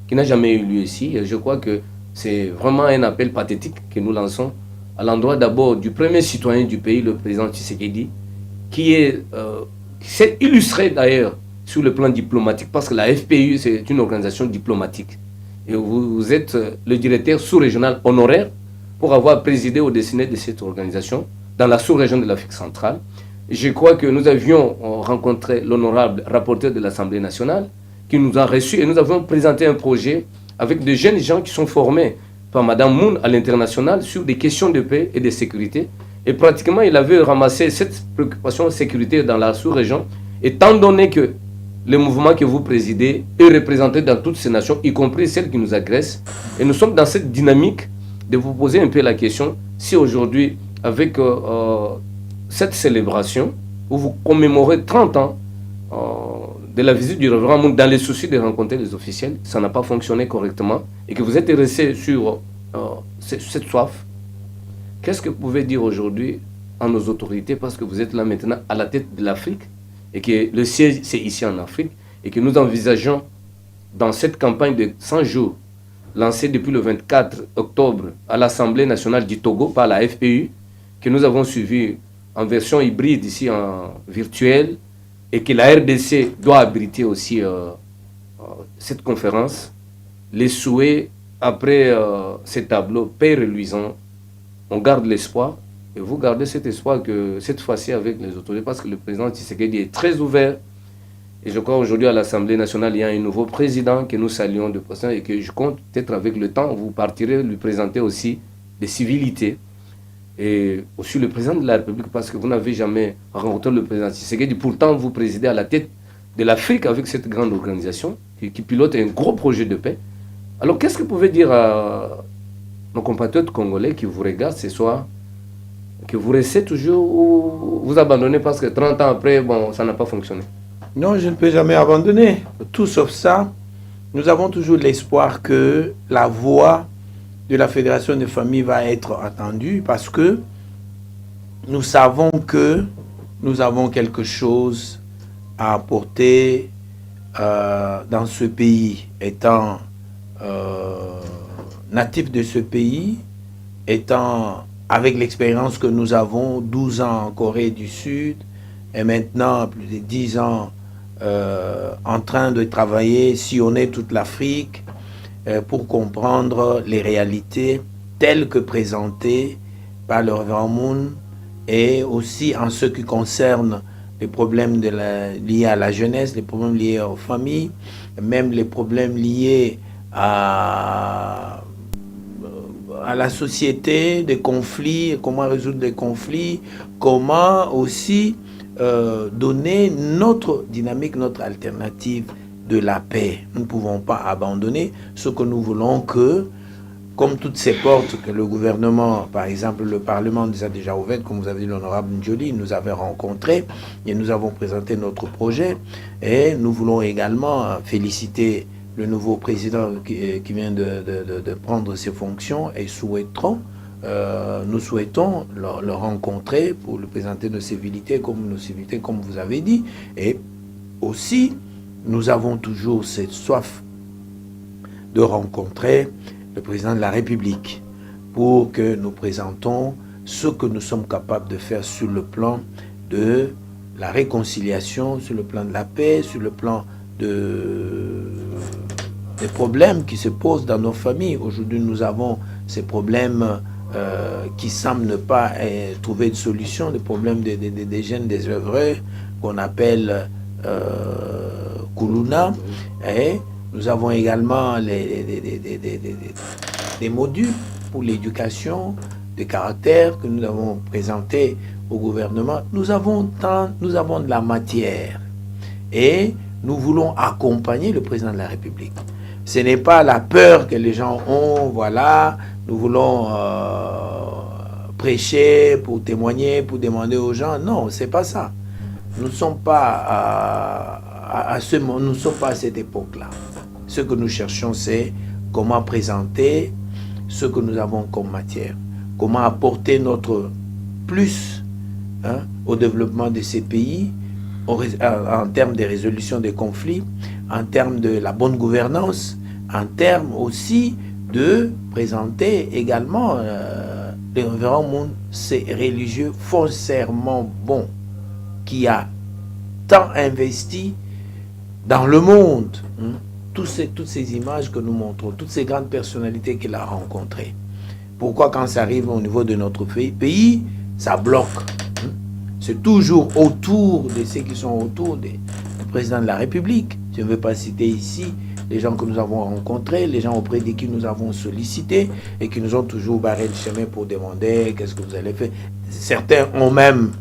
qui n'a jamais eu lieu ici. Et je crois que C'est vraiment un appel pathétique que nous lançons à l'endroit d'abord du premier citoyen du pays, le président Tshisekedi, qui s'est illustré d'ailleurs sur le plan diplomatique, parce que la FPU, c'est une organisation diplomatique. Et vous êtes le directeur sous-régional honoraire pour avoir présidé au destiné de cette organisation dans la sous-région de l'Afrique centrale. Je crois que nous avions rencontré l'honorable rapporteur de l'Assemblée nationale qui nous a reçus et nous avons présenté un projet avec de jeunes gens qui sont formés par Mme Moon à l'international sur des questions de paix et de sécurité. Et pratiquement, il avait ramassé cette préoccupation de sécurité dans la sous-région, étant donné que le mouvement que vous présidez est représenté dans toutes ces nations, y compris celles qui nous agressent. Et nous sommes dans cette dynamique de vous poser un peu la question si aujourd'hui, avec cette célébration, où vous commémorez 30 ans de la visite du révérend Moon dans les soucis de rencontrer les officiels, ça n'a pas fonctionné correctement et que vous êtes resté sur cette soif, qu'est-ce que vous pouvez dire aujourd'hui à nos autorités, parce que vous êtes là maintenant à la tête de l'Afrique et que le siège c'est ici en Afrique et que nous envisageons dans cette campagne de 100 jours lancée depuis le 24 octobre à l'Assemblée nationale du Togo par la FPU, que nous avons suivi en version hybride ici en virtuel, et que la RDC doit abriter aussi cette conférence. Les souhaits, après ces tableaux, paix reluisants, on garde l'espoir, et vous gardez cet espoir que cette fois-ci avec les autorités, parce que le président Tshisekedi est très ouvert, et je crois aujourd'hui à l'Assemblée nationale, il y a un nouveau président que nous saluons de présent, et que je compte peut-être avec le temps, vous partirez lui présenter aussi des civilités, et aussi le président de la République, parce que vous n'avez jamais rencontré le président Tshisekedi. Pourtant, vous présidez à la tête de l'Afrique avec cette grande organisation qui pilote un gros projet de paix. Alors, qu'est-ce que vous pouvez dire à nos compatriotes congolais qui vous regardent ce soir, que vous restez toujours ou vous abandonnez parce que 30 ans après, bon, ça n'a pas fonctionné? Non, je ne peux jamais abandonner. Tout sauf ça, nous avons toujours l'espoir que la voix de la Fédération des familles va être entendue, parce que nous savons que nous avons quelque chose à apporter dans ce pays, étant natif de ce pays, étant avec l'expérience que nous avons, 12 ans en Corée du Sud, et maintenant plus de 10 ans en train de travailler, sillonner toute l'Afrique, pour comprendre les réalités telles que présentées par le révérend Moon, et aussi en ce qui concerne les problèmes liés à la jeunesse, les problèmes liés aux familles, même les problèmes liés à la société, des conflits, comment résoudre les conflits, comment aussi donner notre dynamique, notre alternative de la paix. Nous ne pouvons pas abandonner ce que nous voulons que, comme toutes ces portes que le gouvernement, par exemple le Parlement nous a déjà ouvertes, comme vous avez dit, l'honorable Njoli nous avait rencontrés et nous avons présenté notre projet, et nous voulons également féliciter le nouveau président qui vient de prendre ses fonctions, et nous souhaitons le rencontrer pour lui présenter nos civilités, comme vous avez dit. Et aussi, nous avons toujours cette soif de rencontrer le président de la République pour que nous présentons ce que nous sommes capables de faire sur le plan de la réconciliation, sur le plan de la paix, sur le plan des problèmes qui se posent dans nos familles. Aujourd'hui, nous avons ces problèmes qui semblent ne pas trouver de solution, des problèmes des jeunes désœuvrés qu'on appelle Kuluna, et nous avons également des modules pour l'éducation, des caractères que nous avons présentés au gouvernement. Nous avons de la matière, et nous voulons accompagner le président de la République. Ce n'est pas la peur que les gens ont, voilà, nous voulons prêcher pour témoigner, pour demander aux gens. Non, c'est pas ça. Nous ne sommes pas nous ne sommes pas à cette époque-là. Ce que nous cherchons, c'est comment présenter ce que nous avons comme matière, comment apporter notre plus au développement de ces pays, en termes de résolution des conflits, en termes de la bonne gouvernance, en termes aussi de présenter également le révérend Moon, ces religieux foncièrement bons, qui a tant investi dans le monde. Toutes ces images que nous montrons, toutes ces grandes personnalités qu'il a rencontrées. Pourquoi quand ça arrive au niveau de notre pays, ça bloque? C'est toujours autour de ceux qui sont autour du président de la République. Je ne veux pas citer ici les gens que nous avons rencontrés, les gens auprès de qui nous avons sollicité et qui nous ont toujours barré le chemin pour demander qu'est-ce que vous allez faire. Certains ont même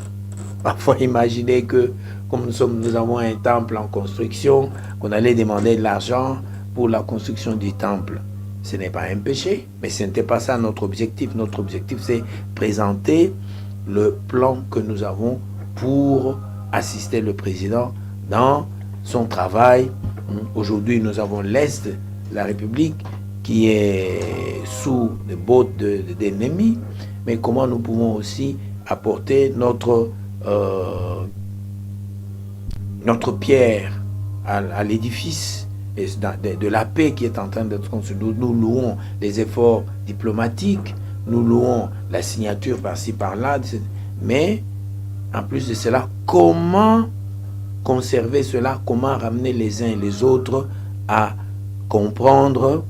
parfois imaginé que, comme nous avons un temple en construction, qu'on allait demander de l'argent pour la construction du temple. Ce n'est pas un péché, mais ce n'était pas ça notre objectif. Notre objectif, c'est présenter le plan que nous avons pour assister le président dans son travail. Aujourd'hui, nous avons l'Est de la République qui est sous les bottes d'ennemis, mais comment nous pouvons aussi apporter notre pierre à l'édifice de la paix qui est en train d'être construite. Nous louons les efforts diplomatiques, nous louons la signature par-ci par-là, mais en plus de cela, comment conserver cela, comment ramener les uns et les autres à comprendre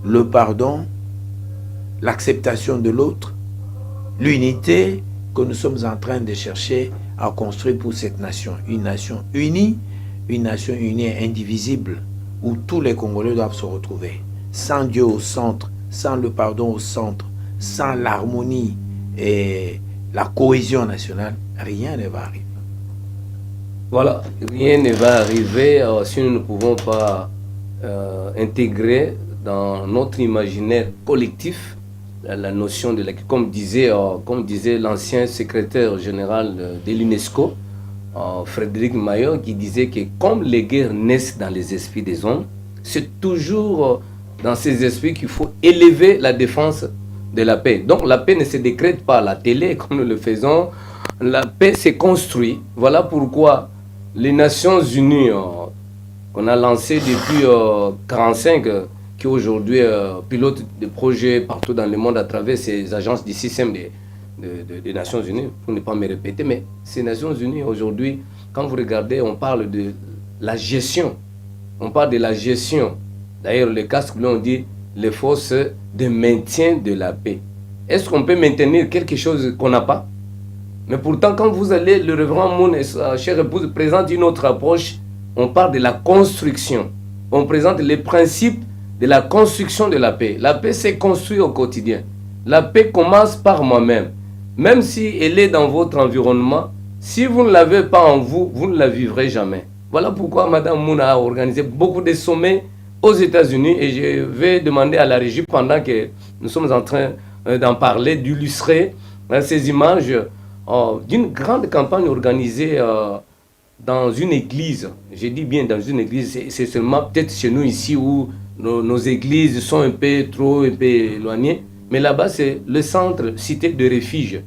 le pardon, l'acceptation de l'autre, l'unité que nous sommes en train de chercher à construire pour cette nation. Une nation unie et indivisible, où tous les Congolais doivent se retrouver. Sans Dieu au centre, sans le pardon au centre, sans l'harmonie et la cohésion nationale, rien ne va arriver. Voilà, rien ne va arriver si nous ne pouvons pas intégrer dans notre imaginaire collectif la notion de comme disait l'ancien secrétaire général de l'UNESCO, Frédéric Maillot, qui disait que comme les guerres naissent dans les esprits des hommes, c'est toujours dans ces esprits qu'il faut élever la défense de la paix. Donc la paix ne se décrète pas à la télé comme nous le faisons, la paix se construit. Voilà pourquoi les Nations Unies qu'on a lancées depuis 1945, qui aujourd'hui pilotent des projets partout dans le monde à travers ces agences du système des Nations Unies, pour ne pas me répéter, mais ces Nations Unies aujourd'hui, quand vous regardez, on parle de la gestion. On parle de la gestion. D'ailleurs, le casque bleu, on dit les forces de maintien de la paix. Est-ce qu'on peut maintenir quelque chose qu'on n'a pas? Mais pourtant, quand vous allez, le révérend Moon et sa chère épouse présentent une autre approche. On parle de la construction. On présente les principes de la construction de la paix. La paix s'est construite au quotidien. La paix commence par moi-même. Même si elle est dans votre environnement, si vous ne l'avez pas en vous, vous ne la vivrez jamais. Voilà pourquoi Mme Moon a organisé beaucoup de sommets aux États-Unis et je vais demander à la régie, pendant que nous sommes en train d'en parler, d'illustrer ces images d'une grande campagne organisée dans une église. Je dis bien dans une église, c'est seulement peut-être chez nous ici où nos églises sont un peu éloignées. Mais là-bas, c'est le centre cité de refuge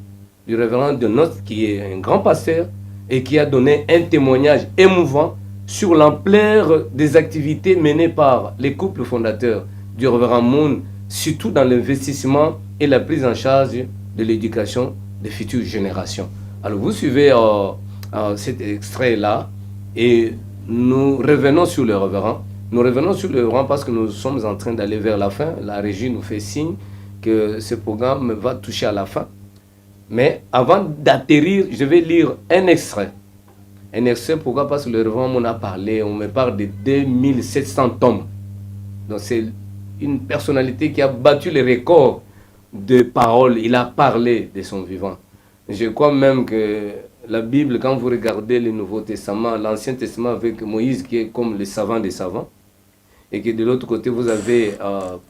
du révérend de Noth, qui est un grand pasteur et qui a donné un témoignage émouvant sur l'ampleur des activités menées par les couples fondateurs du révérend Moon, surtout dans l'investissement et la prise en charge de l'éducation des futures générations. Alors vous suivez cet extrait-là et nous revenons sur le révérend. Nous revenons sur le révérend parce que nous sommes en train d'aller vers la fin. La régie nous fait signe que ce programme va toucher à la fin. Mais avant d'atterrir, je vais lire un extrait. Un extrait, pourquoi? Parce que le révérend Moon a parlé, on me parle de 2700 tomes. Donc c'est une personnalité qui a battu les records de paroles. Il a parlé de son vivant. Je crois même que la Bible, quand vous regardez le Nouveau Testament, l'Ancien Testament avec Moïse qui est comme le savant des savants, et que de l'autre côté, vous avez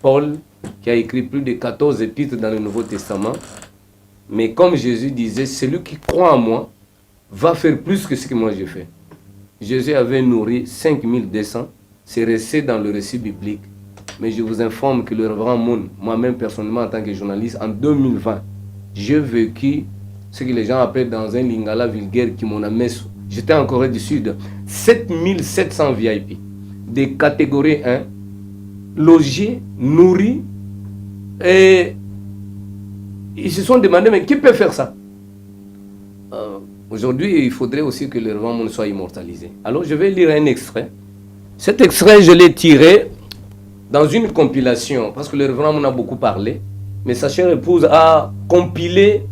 Paul qui a écrit plus de 14 épîtres dans le Nouveau Testament. Mais comme Jésus disait, celui qui croit en moi va faire plus que ce que moi j'ai fait. Jésus avait nourri 5200, c'est resté dans le récit biblique. Mais je vous informe que le révérend Moon, moi-même personnellement en tant que journaliste, en 2020, j'ai vécu ce que les gens appellent dans un lingala vulgaire Kimonamesu. J'étais en Corée du Sud, 7700 VIP, des catégories 1, logés, nourris, et ils se sont demandé, mais qui peut faire ça? Aujourd'hui, il faudrait aussi que le Révérend Moune soit immortalisé. Alors, je vais lire un extrait. Cet extrait, je l'ai tiré dans une compilation, parce que le Révérend Moune a beaucoup parlé, mais sa chère épouse a compilé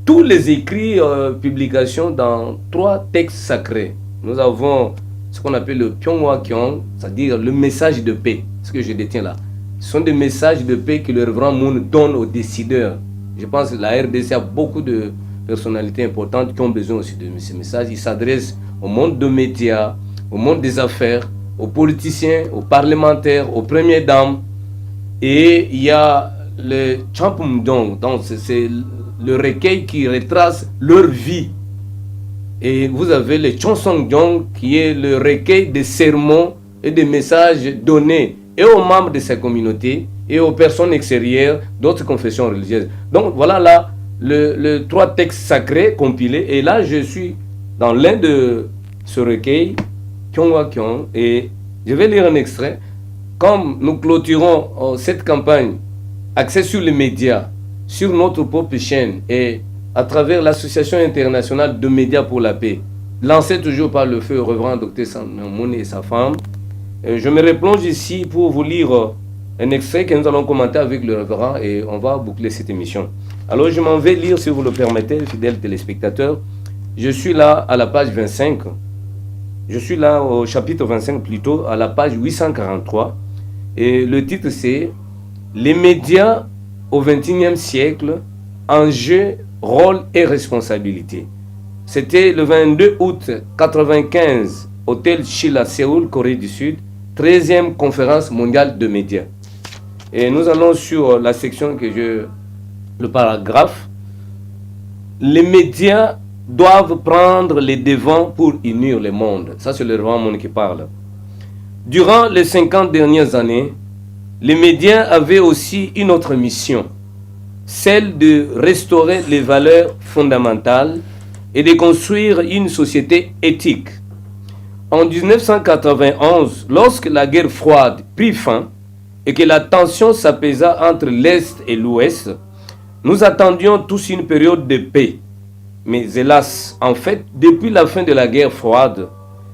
tous les écrits, publications dans 3 textes sacrés. Nous avons ce qu'on appelle le Pyongwa Kyong, c'est-à-dire le message de paix, ce que je détiens là. Ce sont des messages de paix que le Révérend Moune donne aux décideurs. Je pense que la RDC a beaucoup de personnalités importantes qui ont besoin aussi de ces messages. Il s'adresse au monde des médias, au monde des affaires, aux politiciens, aux parlementaires, aux premières dames. Et il y a le Champum Dong, donc c'est le recueil qui retrace leur vie. Et vous avez le Chonsong Jong qui est le recueil des sermons et des messages donnés et aux membres de sa communauté et aux personnes extérieures d'autres confessions religieuses. Donc voilà là le 3 textes sacrés compilés. Et là je suis dans l'un de ce recueil, Kyongwa Kyong, et je vais lire un extrait. Comme nous clôturons cette campagne axée sur les médias, sur notre propre chaîne et à travers l'Association internationale de médias pour la paix, lancée toujours par le feu Révérend Dr Samuel Moune et sa femme, je me replonge ici pour vous lire un extrait que nous allons commenter avec le Révérend et on va boucler cette émission. Alors je m'en vais lire, si vous le permettez, fidèles téléspectateurs. Je suis là à la page 25. Je suis là au chapitre 25 plutôt, à la page 843. Et le titre c'est « Les médias au XXIe siècle, enjeux, rôle et responsabilité ». C'était le 22 août 1995, hôtel Sheila, Séoul, Corée du Sud, 13e conférence mondiale de médias. Et nous allons sur la section le paragraphe. Les médias doivent prendre les devants pour unir le monde. Ça, c'est le Révérend Moune qui parle. Durant les 50 dernières années, les médias avaient aussi une autre mission, celle de restaurer les valeurs fondamentales et de construire une société éthique. En 1991, lorsque la guerre froide prit fin et que la tension s'apaisa entre l'Est et l'Ouest, nous attendions tous une période de paix. Mais hélas, en fait, depuis la fin de la guerre froide,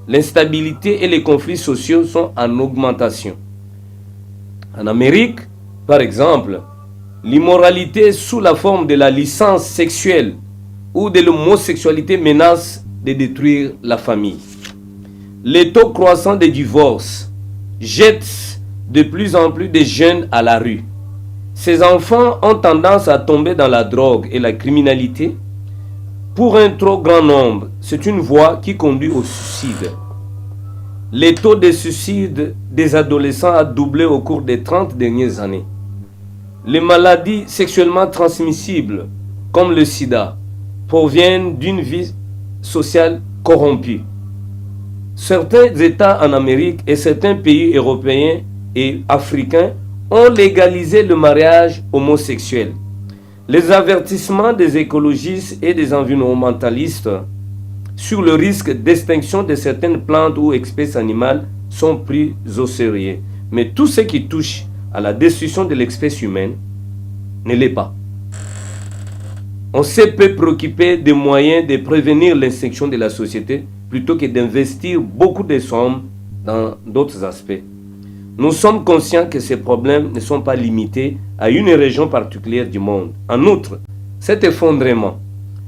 l'instabilité et les conflits sociaux sont en augmentation. En Amérique, par exemple, l'immoralité sous la forme de la licence sexuelle ou de l'homosexualité menace de détruire la famille. Les taux croissants de divorce jettent de plus en plus de jeunes à la rue. Ces enfants ont tendance à tomber dans la drogue et la criminalité. Pour un trop grand nombre, c'est une voie qui conduit au suicide. Les taux de suicide des adolescents a doublé au cours des 30 dernières années. Les maladies sexuellement transmissibles, comme le sida, proviennent d'une vie sociale corrompue. Certains États en Amérique et certains pays européens et africains ont légalisé le mariage homosexuel. Les avertissements des écologistes et des environnementalistes sur le risque d'extinction de certaines plantes ou espèces animales sont pris au sérieux. Mais tout ce qui touche à la destruction de l'espèce humaine ne l'est pas. On s'est peu préoccupé des moyens de prévenir l'extinction de la société plutôt que d'investir beaucoup de sommes dans d'autres aspects. Nous sommes conscients que ces problèmes ne sont pas limités à une région particulière du monde. En outre, cet effondrement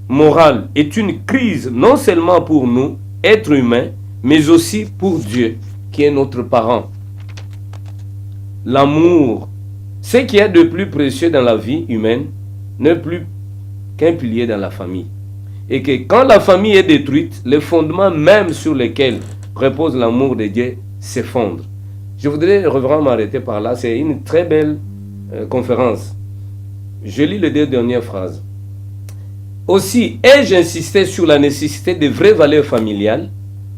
moral est une crise non seulement pour nous, êtres humains, mais aussi pour Dieu, qui est notre parent. L'amour, ce qui est de plus précieux dans la vie humaine, n'est plus qu'un pilier dans la famille. Et que quand la famille est détruite, les fondements même sur lesquels repose l'amour de Dieu s'effondrent. Je voudrais vraiment m'arrêter par là. C'est une très belle conférence. Je lis les 2 dernières phrases. Aussi, ai-je insisté sur la nécessité de vraies valeurs familiales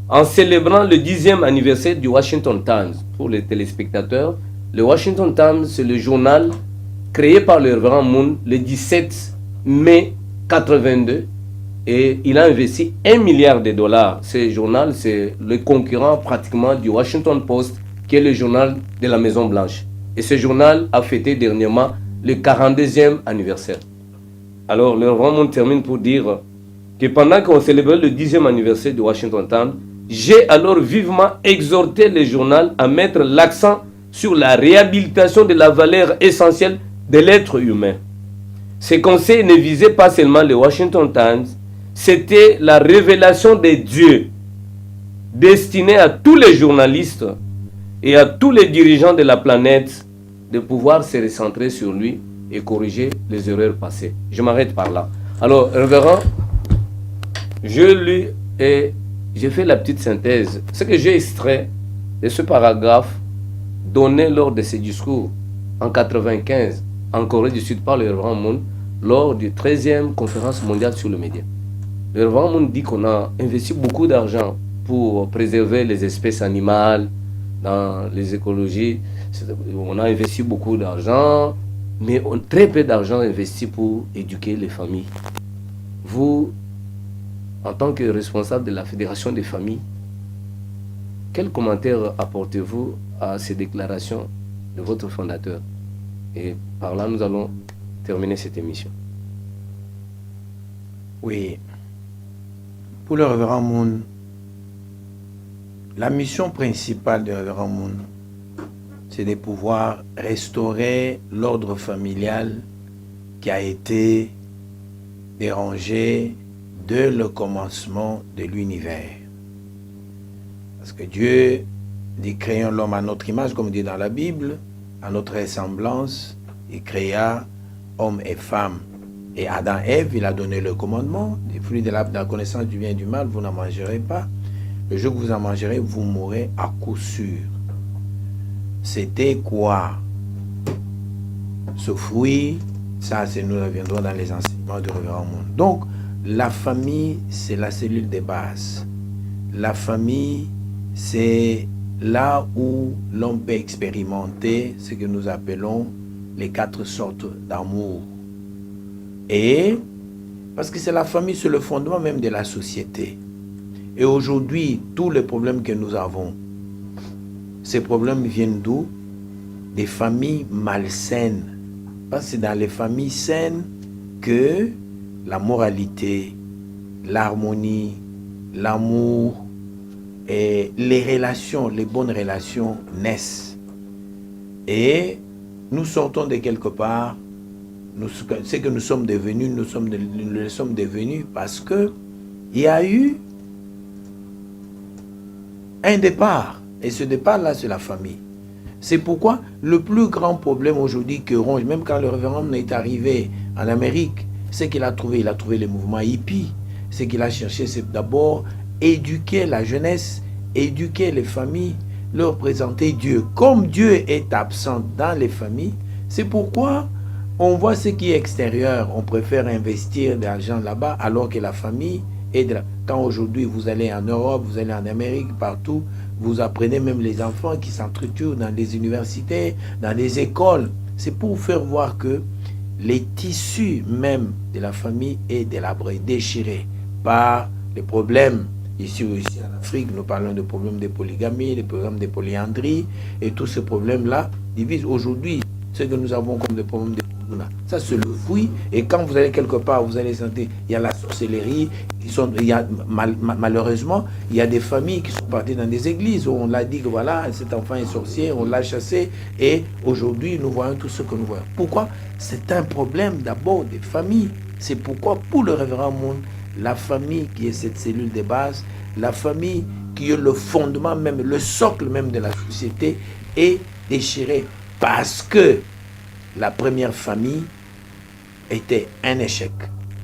en célébrant le 10e anniversaire du Washington Times. Pour les téléspectateurs, le Washington Times, c'est le journal créé par le Révérend Moune le 17 mai 82 et il a investi $1 milliard. Ce journal, c'est le concurrent pratiquement du Washington Post, qui est le journal de la Maison Blanche. Et ce journal a fêté dernièrement le 42e anniversaire. Alors, le Révérend Moon termine pour dire que pendant qu'on célébrait le 10e anniversaire de Washington Times, j'ai alors vivement exhorté le journal à mettre l'accent sur la réhabilitation de la valeur essentielle de l'être humain. Ces conseils ne visaient pas seulement le Washington Times, c'était la révélation de Dieu destinée à tous les journalistes et à tous les dirigeants de la planète de pouvoir se recentrer sur lui et corriger les erreurs passées. Je m'arrête par là. Alors, révérend, je lis et j'ai fait la petite synthèse. Ce que j'ai extrait de ce paragraphe donné lors de ce discours en 1995 en Corée du Sud par le Révérend Moon lors du 13e conférence mondiale sur le média. Le Révérend Moon dit qu'on a investi beaucoup d'argent pour préserver les espèces animales dans les écologies. On a investi beaucoup d'argent, mais très peu d'argent investi pour éduquer les familles. Vous, en tant que responsable de la Fédération des familles, quel commentaire apportez-vous à ces déclarations de votre fondateur? Et par là, nous allons terminer cette émission. Oui. Pour le Révérend Moon, la mission principale du Révérend Moon, c'est de pouvoir restaurer l'ordre familial qui a été dérangé dès le commencement de l'univers. Parce que Dieu dit créons l'homme à notre image, comme dit dans la Bible, à notre ressemblance, il créa homme et femme. Et Adam et Ève, il a donné le commandement, des fruits de la connaissance du bien et du mal, vous n'en mangerez pas. Le jour que vous en mangerez, vous mourrez à coup sûr. C'était quoi? Ce fruit, ça, c'est nous reviendrons dans les enseignements du Révérend Moon. Donc, la famille, c'est la cellule de base. La famille, c'est là où l'on peut expérimenter ce que nous appelons les 4 sortes d'amour. Et parce que c'est la famille, c'est le fondement même de la société. Et aujourd'hui, tous les problèmes que nous avons, ces problèmes viennent d'où? Des familles malsaines. Parce que c'est dans les familles saines que la moralité, l'harmonie, l'amour et les relations, les bonnes relations naissent. Et nous sortons de quelque part, ce que nous sommes devenus, nous le sommes devenus parce que il y a eu un départ. Et ce départ-là, c'est la famille. C'est pourquoi le plus grand problème aujourd'hui que ronge, même quand le Révérend est arrivé en Amérique, c'est qu'il a trouvé les mouvements hippies. Ce qu'il a cherché, c'est d'abord éduquer la jeunesse, éduquer les familles, leur présenter Dieu. Comme Dieu est absent dans les familles, c'est pourquoi on voit ce qui est extérieur. On préfère investir de l'argent là-bas alors que la famille est de là. Quand aujourd'hui vous allez en Europe, vous allez en Amérique, partout, vous apprenez même les enfants qui s'entretuent dans les universités, dans les écoles. C'est pour faire voir que les tissus même de la famille est délabré, déchiré par les problèmes. Ici en Afrique, nous parlons de problèmes de polygamie, des problèmes de polyandrie, et tous ces problèmes-là divisent aujourd'hui ce que nous avons comme des problèmes de ça, c'est le fruit. Et quand vous allez quelque part, vous allez sentir, il y a la sorcellerie, malheureusement, il y a des familles qui sont parties dans des églises où on l'a dit que voilà, cet enfant est sorcier, on l'a chassé, et aujourd'hui, nous voyons tout ce que nous voyons. Pourquoi? C'est un problème d'abord des familles. C'est pourquoi, pour le Révérend Moon, la famille qui est cette cellule de base, la famille qui est le fondement même, le socle même de la société, est déchirée parce que la première famille était un échec.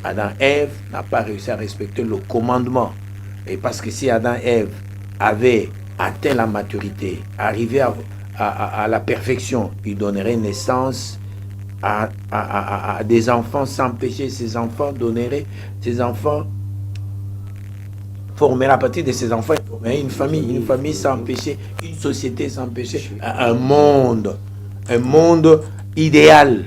Adam et Ève n'a pas réussi à respecter le commandement. Et parce que si Adam et Ève avaient atteint la maturité, arrivé à la perfection, ils donneraient naissance à des enfants sans péché. Ces enfants formeraient à partir de ces enfants une famille sans péché, une société sans péché, un monde idéal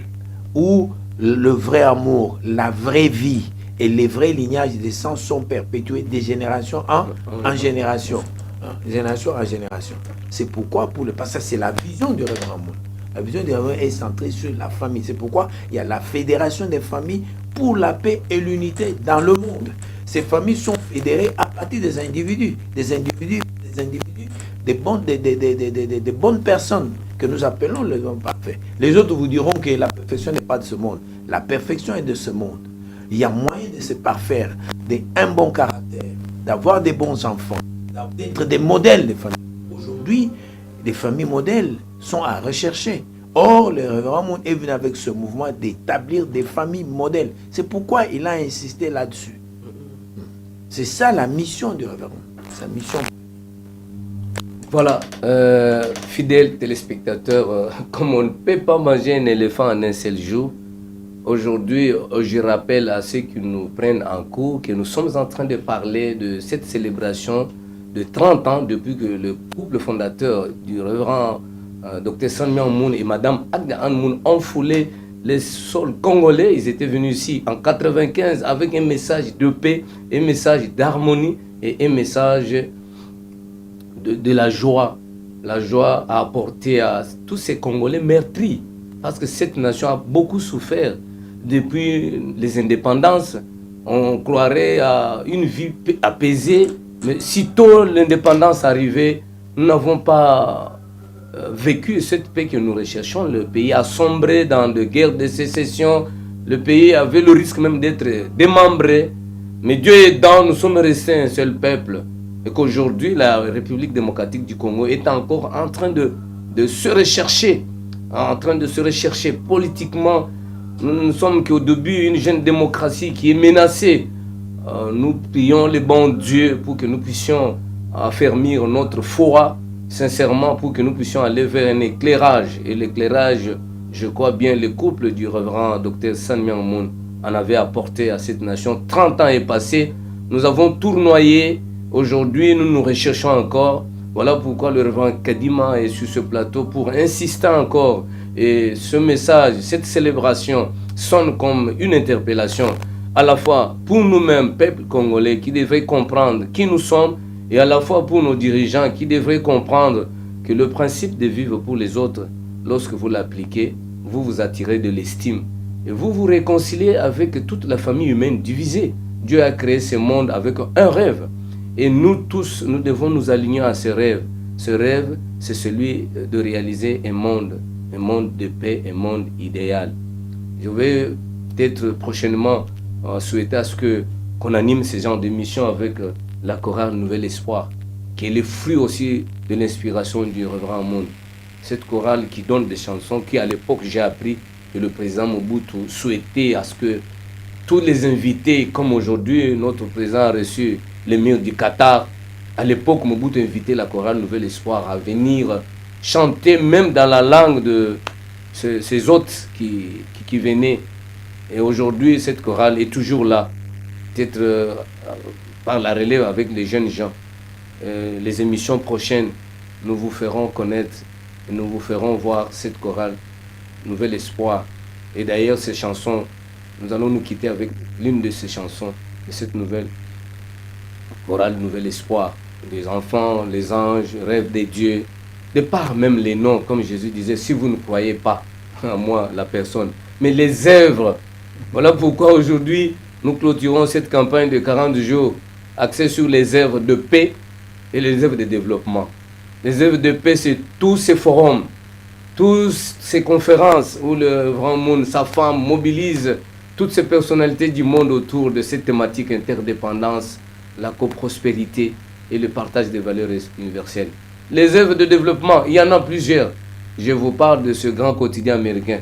où le vrai amour, la vraie vie et les vrais lignages des sangs sont perpétués de génération en génération. Génération en génération. C'est pourquoi, parce que c'est la vision du Révérend Moon. La vision du révérend est centrée sur la famille. C'est pourquoi il y a la fédération des familles pour la paix et l'unité dans le monde. Ces familles sont fédérées à partir des individus, des bonnes personnes que nous appelons les hommes parfaits. Les autres vous diront que la perfection n'est pas de ce monde. La perfection est de ce monde. Il y a moyen de se parfaire, d'un bon caractère, d'avoir des bons enfants, d'être des modèles de famille. Aujourd'hui, les familles modèles sont à rechercher. Or, le révérend Moon est venu avec ce mouvement d'établir des familles modèles. C'est pourquoi il a insisté là-dessus. C'est ça la mission du révérend. Sa mission. Voilà, fidèles téléspectateurs, comme on ne peut pas manger un éléphant en un seul jour, aujourd'hui, je rappelle à ceux qui nous prennent en cours que nous sommes en train de parler de cette célébration de 30 ans depuis que le couple fondateur du révérend Dr San Myang Moon et Madame Agda Anh Moon ont foulé les sols congolais. Ils étaient venus ici en 95 avec un message de paix, un message d'harmonie et un message de la joie. La joie à apporter à tous ces Congolais meurtris. Parce que cette nation a beaucoup souffert depuis les indépendances. On croirait à une vie apaisée. Mais sitôt l'indépendance arrivée, nous n'avons pas vécu cette paix que nous recherchons. Le pays a sombré dans des guerres de sécession. Le pays avait le risque même d'être démembré. Mais Dieu aidant, nous sommes restés un seul peuple. Et qu'aujourd'hui, la République démocratique du Congo est encore en train de se rechercher. En train de se rechercher politiquement. Nous ne sommes qu'au début une jeune démocratie qui est menacée. Nous prions le bon Dieu pour que nous puissions affermir notre foi, sincèrement, pour que nous puissions aller vers un éclairage. Et l'éclairage, je crois bien, le couple du révérend Dr San Myang Moon en avait apporté à cette nation. 30 ans est passé, nous avons tournoyé. Aujourd'hui, nous nous recherchons encore. Voilà pourquoi le révérend Kadima est sur ce plateau pour insister encore. Et ce message, cette célébration sonne comme une interpellation à la fois pour nous-mêmes, peuple congolais, qui devrait comprendre qui nous sommes, et à la fois pour nos dirigeants qui devraient comprendre que le principe de vivre pour les autres, lorsque vous l'appliquez, vous vous attirez de l'estime. Et vous vous réconciliez avec toute la famille humaine divisée. Dieu a créé ce monde avec un rêve. Et nous tous, nous devons nous aligner à ce rêve. Ce rêve, c'est celui de réaliser un monde de paix, un monde idéal. Je vais peut-être prochainement souhaiter à ce qu'on anime ce genre d'émission avec la chorale Nouvel Espoir, qui est le fruit aussi de l'inspiration du révérend Moon. Cette chorale qui donne des chansons qui, à l'époque, j'ai appris que le président Mobutu souhaitait à ce que tous les invités, comme aujourd'hui, notre président a reçu l'émir du Qatar. À l'époque, Mobutu invitait la chorale Nouvel Espoir à venir chanter même dans la langue de ces hôtes qui venaient. Et aujourd'hui, cette chorale est toujours là, peut-être par la relève avec les jeunes gens. Les émissions prochaines, nous vous ferons connaître et nous vous ferons voir cette chorale Nouvel Espoir. Et d'ailleurs, ces chansons, nous allons nous quitter avec l'une de ces chansons de cette nouvelle chorale Nouvel Espoir. Les enfants, les anges, rêvent des dieux, de par même les noms, comme Jésus disait, si vous ne croyez pas à moi, la personne, mais les œuvres. Voilà pourquoi aujourd'hui, nous clôturons cette campagne de 40 jours axée sur les œuvres de paix et les œuvres de développement. Les œuvres de paix, c'est tous ces forums, toutes ces conférences où le Grand Monde, sa femme, mobilise toutes ces personnalités du monde autour de cette thématique interdépendance, la coprospérité et le partage des valeurs universelles. Les œuvres de développement, il y en a plusieurs. Je vous parle de ce grand quotidien américain,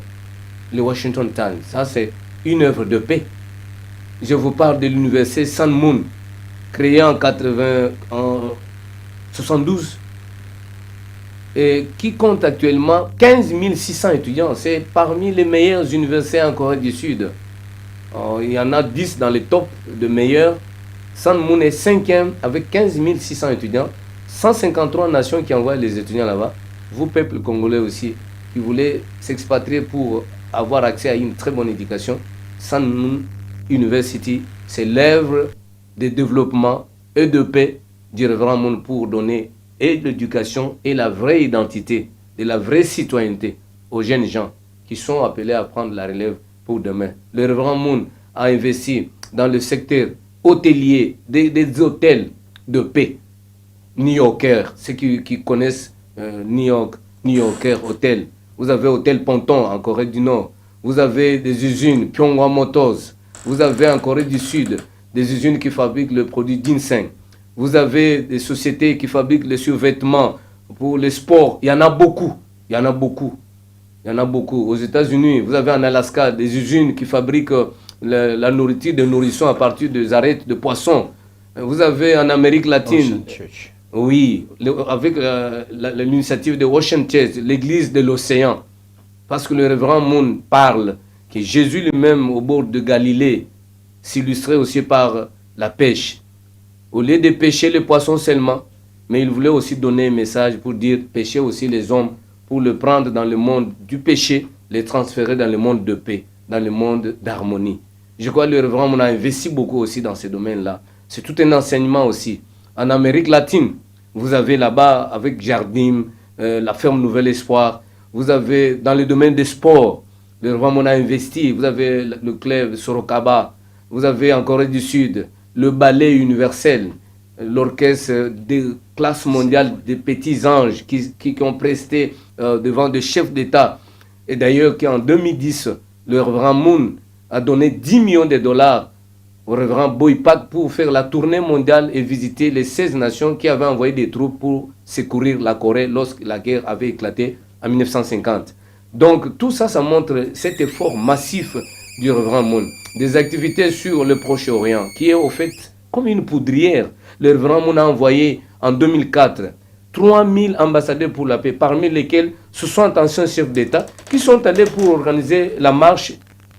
le Washington Times. Ça, c'est une œuvre de paix. Je vous parle de l'université Sun Moon, créée en 72, et qui compte actuellement 15 600 étudiants. C'est parmi les meilleures universités en Corée du Sud. Il y en a 10 dans les tops de meilleurs. Sun Moon est 5e avec 15 600 étudiants. 153 nations qui envoient les étudiants là-bas. Vous, peuple congolais aussi, qui voulez s'expatrier pour avoir accès à une très bonne éducation, Sun Moon University, c'est l'œuvre de développement et de paix du révérend Moon pour donner et l'éducation et la vraie identité, et la vraie citoyenneté aux jeunes gens qui sont appelés à prendre la relève pour demain. Le révérend Moon a investi dans le secteur hôtelier, des hôtels de paix. New Yorker, ceux qui connaissent New York, New Yorker Hotel. Vous avez Hôtel Ponton en Corée du Nord. Vous avez des usines Pyongyang Motors. Vous avez en Corée du Sud des usines qui fabriquent le produit ginseng. Vous avez des sociétés qui fabriquent les survêtements pour les sports. Il y en a beaucoup. Il y en a beaucoup. Il y en a beaucoup. Aux États-Unis, vous avez en Alaska des usines qui fabriquent la nourriture de nourrissons à partir des arêtes de poissons. Vous avez en Amérique latine, oui, avec l'initiative de Ocean Church, l'église de l'océan. Parce que le révérend Moon parle que Jésus lui-même au bord de Galilée s'illustrait aussi par la pêche. Au lieu de pêcher les poissons seulement, mais il voulait aussi donner un message pour dire pêcher aussi les hommes, pour le prendre dans le monde du péché, les transférer dans le monde de paix, dans le monde d'harmonie. Je crois que le révérend Moon a investi beaucoup aussi dans ces domaines-là. C'est tout un enseignement aussi. En Amérique latine, vous avez là-bas avec Jardim, la ferme Nouvel Espoir, vous avez dans le domaine des sports, le révérend Moon a investi, vous avez le club Sorocaba, vous avez en Corée du Sud, le ballet universel, l'orchestre de classe mondiale des petits anges qui ont presté devant des chefs d'État. Et d'ailleurs, qu'en 2010, le révérend Moon a donné 10 millions de dollars au révérend Boypak pour faire la tournée mondiale et visiter les 16 nations qui avaient envoyé des troupes pour secourir la Corée lorsque la guerre avait éclaté en 1950. Donc tout ça, ça montre cet effort massif du révérend Moon. Des activités sur le Proche-Orient qui est au fait comme une poudrière. Le révérend Moon a envoyé en 2004 3000 ambassadeurs pour la paix, parmi lesquels 60 anciens chefs d'État qui sont allés pour organiser la marche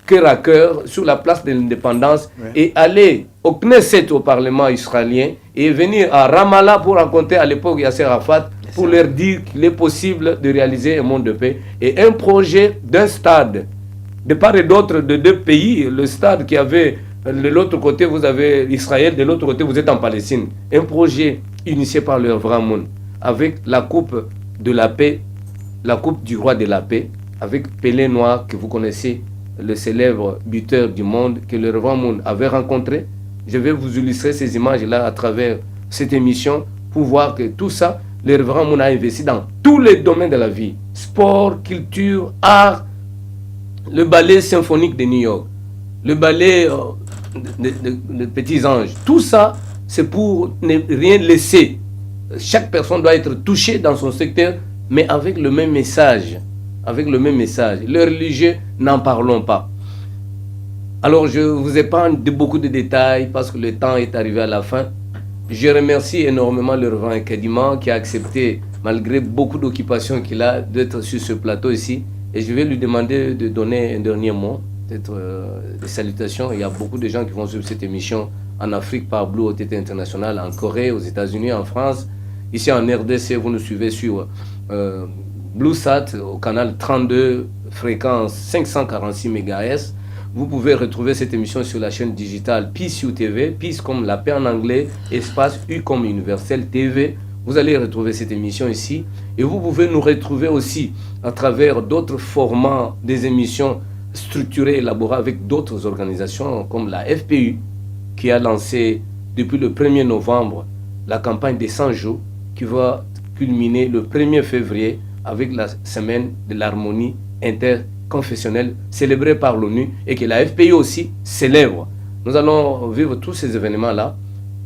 cœur à cœur sur la place de l'indépendance, et aller au Knesset, au Parlement israélien, et venir à Ramallah pour rencontrer à l'époque Yasser Arafat, pour leur dire qu'il est possible de réaliser un monde de paix. Et un projet d'un stade, de part et d'autre de deux pays, le stade qui avait, de l'autre côté vous avez Israël, de l'autre côté vous êtes en Palestine. Un projet initié par le révérend Moon, avec la coupe de la paix, la coupe du roi de la paix, avec Pelé Noir que vous connaissez, le célèbre buteur du monde que le révérend Moon avait rencontré. Je vais vous illustrer ces images-là à travers cette émission pour voir que tout ça, le révérend Moon a investi dans tous les domaines de la vie. Sport, culture, art, le ballet symphonique de New York, le ballet de Petits Anges. Tout ça, c'est pour ne rien laisser. Chaque personne doit être touchée dans son secteur, mais avec le même message. Avec le même message. Les religieux, n'en parlons pas. Alors je vous épargne de beaucoup de détails parce que le temps est arrivé à la fin. Je remercie énormément le révérend Kadima qui a accepté, malgré beaucoup d'occupations qu'il a, d'être sur ce plateau ici. Et je vais lui demander de donner un dernier mot, peut-être des salutations. Il y a beaucoup de gens qui vont suivre cette émission en Afrique par Blue OTT International, en Corée, aux États-Unis, en France. Ici en RDC, vous nous suivez sur BlueSat au canal 32, fréquence 546 MHz. Vous pouvez retrouver cette émission sur la chaîne digitale Peace U TV, Peace comme la paix en anglais, espace U comme universel TV. Vous allez retrouver cette émission ici. Et vous pouvez nous retrouver aussi à travers d'autres formats, des émissions structurées, élaborées avec d'autres organisations comme la FPU, qui a lancé depuis le 1er novembre la campagne des 100 jours, qui va culminer le 1er février avec la semaine de l'harmonie interconfessionnelle célébrée par l'ONU et que la FPI aussi célèbre. Nous allons vivre tous ces événements-là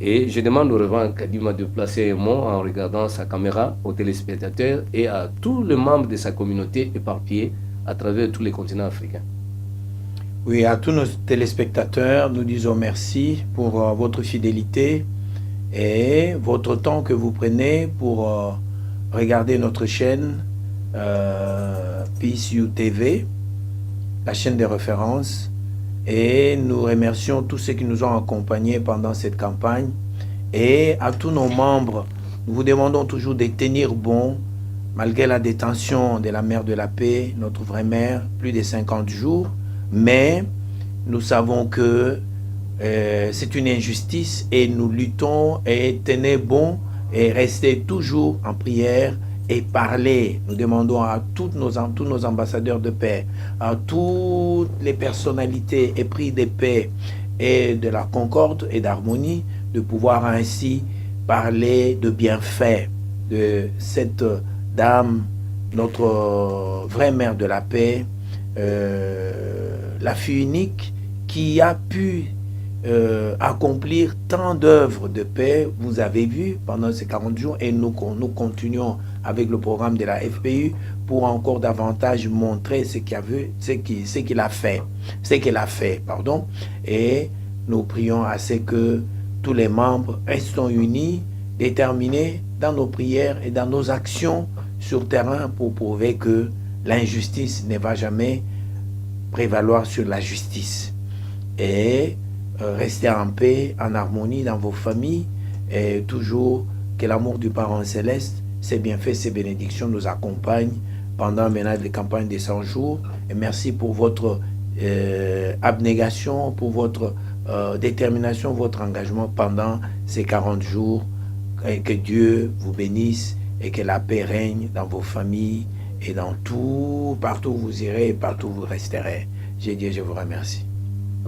et je demande au révérend Kadima de placer un mot en regardant sa caméra aux téléspectateurs et à tous les membres de sa communauté éparpillés à travers tous les continents africains. Oui, à tous nos téléspectateurs, nous disons merci pour votre fidélité et votre temps que vous prenez pour regarder notre chaîne Peace U TV, la chaîne des références, et nous remercions tous ceux qui nous ont accompagnés pendant cette campagne et à tous nos membres. Nous vous demandons toujours de tenir bon malgré la détention de la mère de la paix, notre vraie mère, plus de 50 jours, mais nous savons que c'est une injustice et nous luttons et tenez bon et restez toujours en prière et parler. Nous demandons à tous nos ambassadeurs de paix, à toutes les personnalités épris de paix et de la concorde et d'harmonie, de pouvoir ainsi parler de bienfaits de cette dame, notre vraie mère de la paix, la fille unique qui a pu accomplir tant d'œuvres de paix, vous avez vu, pendant ces 40 jours, et nous continuons avec le programme de la FPU pour encore davantage montrer ce qu'il a fait, et nous prions à ce que tous les membres restons unis, déterminés dans nos prières et dans nos actions sur terrain pour prouver que l'injustice ne va jamais prévaloir sur la justice. Et restez en paix, en harmonie dans vos familles, et toujours que l'amour du Parent Céleste, ses bienfaits, ses bénédictions nous accompagnent pendant maintenant les campagnes des 100 jours. Et merci pour votre abnégation, pour votre détermination, votre engagement pendant ces 40 jours. Et que Dieu vous bénisse et que la paix règne dans vos familles et dans tout, partout où vous irez et partout où vous resterez. J'ai dit, je vous remercie.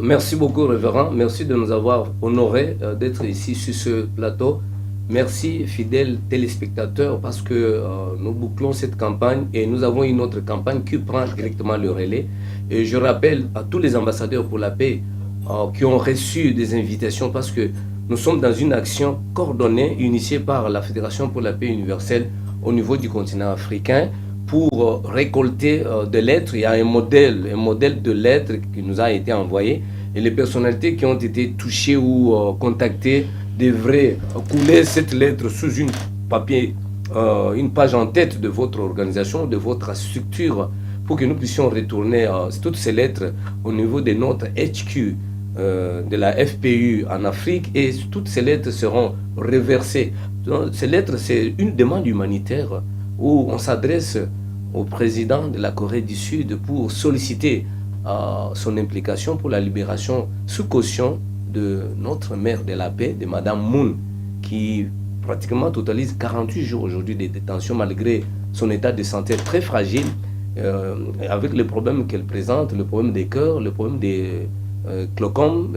Merci beaucoup, révérend. Merci de nous avoir honorés d'être ici sur ce plateau. Merci, fidèles téléspectateurs, parce que nous bouclons cette campagne et nous avons une autre campagne qui prend directement le relais. Et je rappelle à tous les ambassadeurs pour la paix qui ont reçu des invitations, parce que nous sommes dans une action coordonnée, initiée par la Fédération pour la paix universelle au niveau du continent africain, pour récolter des lettres. Il y a un modèle de lettres qui nous a été envoyé, et les personnalités qui ont été touchées ou contactées devraient couler cette lettre sous une page en tête de votre organisation, de votre structure, pour que nous puissions retourner toutes ces lettres au niveau de notre HQ de la FPU en Afrique, et toutes ces lettres seront reversées. Donc, ces lettres, c'est une demande humanitaire où on s'adresse au président de la Corée du Sud pour solliciter son implication pour la libération sous caution de notre mère de la paix, de Madame Moon, qui pratiquement totalise 48 jours aujourd'hui de détention malgré son état de santé très fragile, avec les problèmes qu'elle présente, le problème des cœurs, le problème des glaucomes,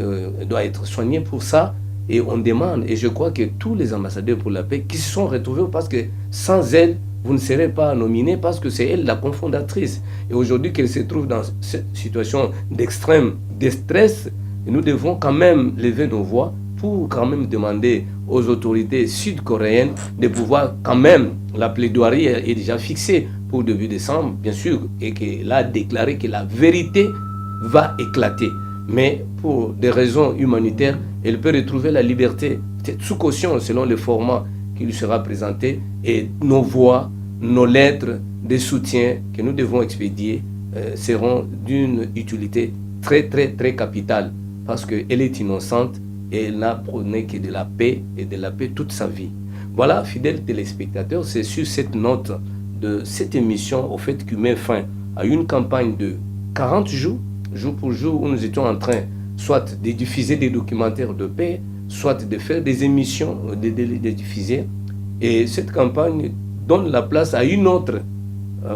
doit être soigné pour ça. Et on demande, et je crois que tous les ambassadeurs pour la paix qui se sont retrouvés, parce que sans elle, vous ne serez pas nominés, parce que c'est elle la cofondatrice. Et aujourd'hui qu'elle se trouve dans cette situation d'extrême détresse, nous devons quand même lever nos voix pour quand même demander aux autorités sud-coréennes de pouvoir quand même, la plaidoirie est déjà fixée pour début décembre, bien sûr, et qu'elle a déclaré que la vérité va éclater. Mais pour des raisons humanitaires, elle peut retrouver la liberté, peut-être sous caution selon le format qui lui sera présenté, et nos voix, nos lettres de soutien que nous devons expédier seront d'une utilité très très très capitale, parce qu'elle est innocente et elle n'a prôné que de la paix et de la paix toute sa vie. Voilà, fidèles téléspectateurs, c'est sur cette note de cette émission, au fait, qui met fin à une campagne de 40 jours, jour pour jour, où nous étions en train soit de diffuser des documentaires de paix, soit de faire des émissions, de diffuser. Et cette campagne donne la place à une autre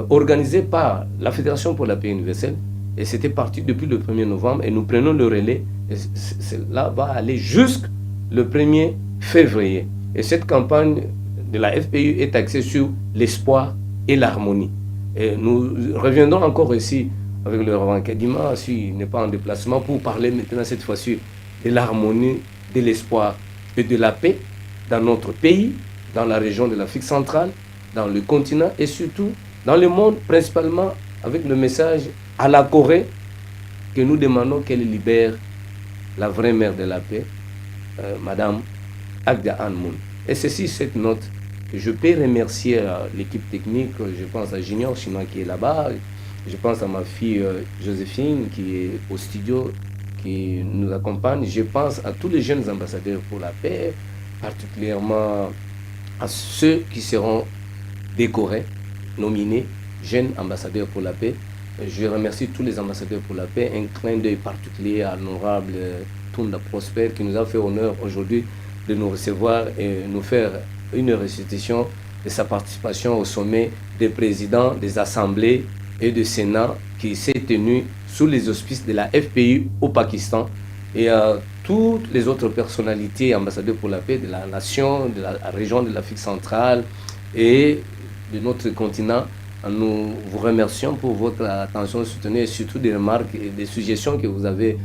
organisée par la Fédération pour la paix universelle. Et c'était parti depuis le 1er novembre, et nous prenons le relais. Et cela va aller jusqu'au 1er février. Et cette campagne de la FPU est axée sur l'espoir et l'harmonie. Et nous reviendrons encore ici avec le Reverend Kadima, s'il n'est pas en déplacement, pour parler maintenant cette fois-ci de l'harmonie, de l'espoir et de la paix dans notre pays, dans la région de l'Afrique centrale, dans le continent et surtout dans le monde, principalement avec le message à la Corée que nous demandons qu'elle libère la vraie mère de la paix, Madame Aung San Suu Kyi. Et ceci, cette note, je peux remercier l'équipe technique, je pense à Junior Chinois qui est là-bas, je pense à ma fille Joséphine qui est au studio, qui nous accompagne, je pense à tous les jeunes ambassadeurs pour la paix, particulièrement à ceux qui seront décorés, nominés, jeunes ambassadeurs pour la paix. Je remercie tous les ambassadeurs pour la paix, un clin d'œil particulier à l'honorable Tunda Prosper qui nous a fait honneur aujourd'hui de nous recevoir et nous faire une restitution de sa participation au sommet des présidents des assemblées et du Sénat qui s'est tenu sous les auspices de la FPI au Pakistan. Et toutes les autres personnalités, ambassadeurs pour la paix de la nation, de la région de l'Afrique centrale et de notre continent, nous vous remercions pour votre attention soutenue et surtout des remarques et des suggestions que vous avez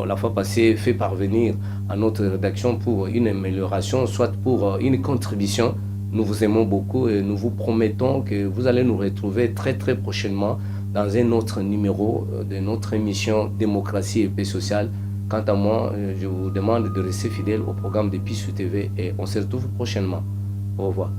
la fois passée fait parvenir à notre rédaction pour une amélioration, soit pour une contribution. Nous vous aimons beaucoup et nous vous promettons que vous allez nous retrouver très très prochainement dans un autre numéro de notre émission Démocratie et paix sociale. Quant à moi, je vous demande de rester fidèle au programme de Pissou TV et on se retrouve prochainement. Au revoir.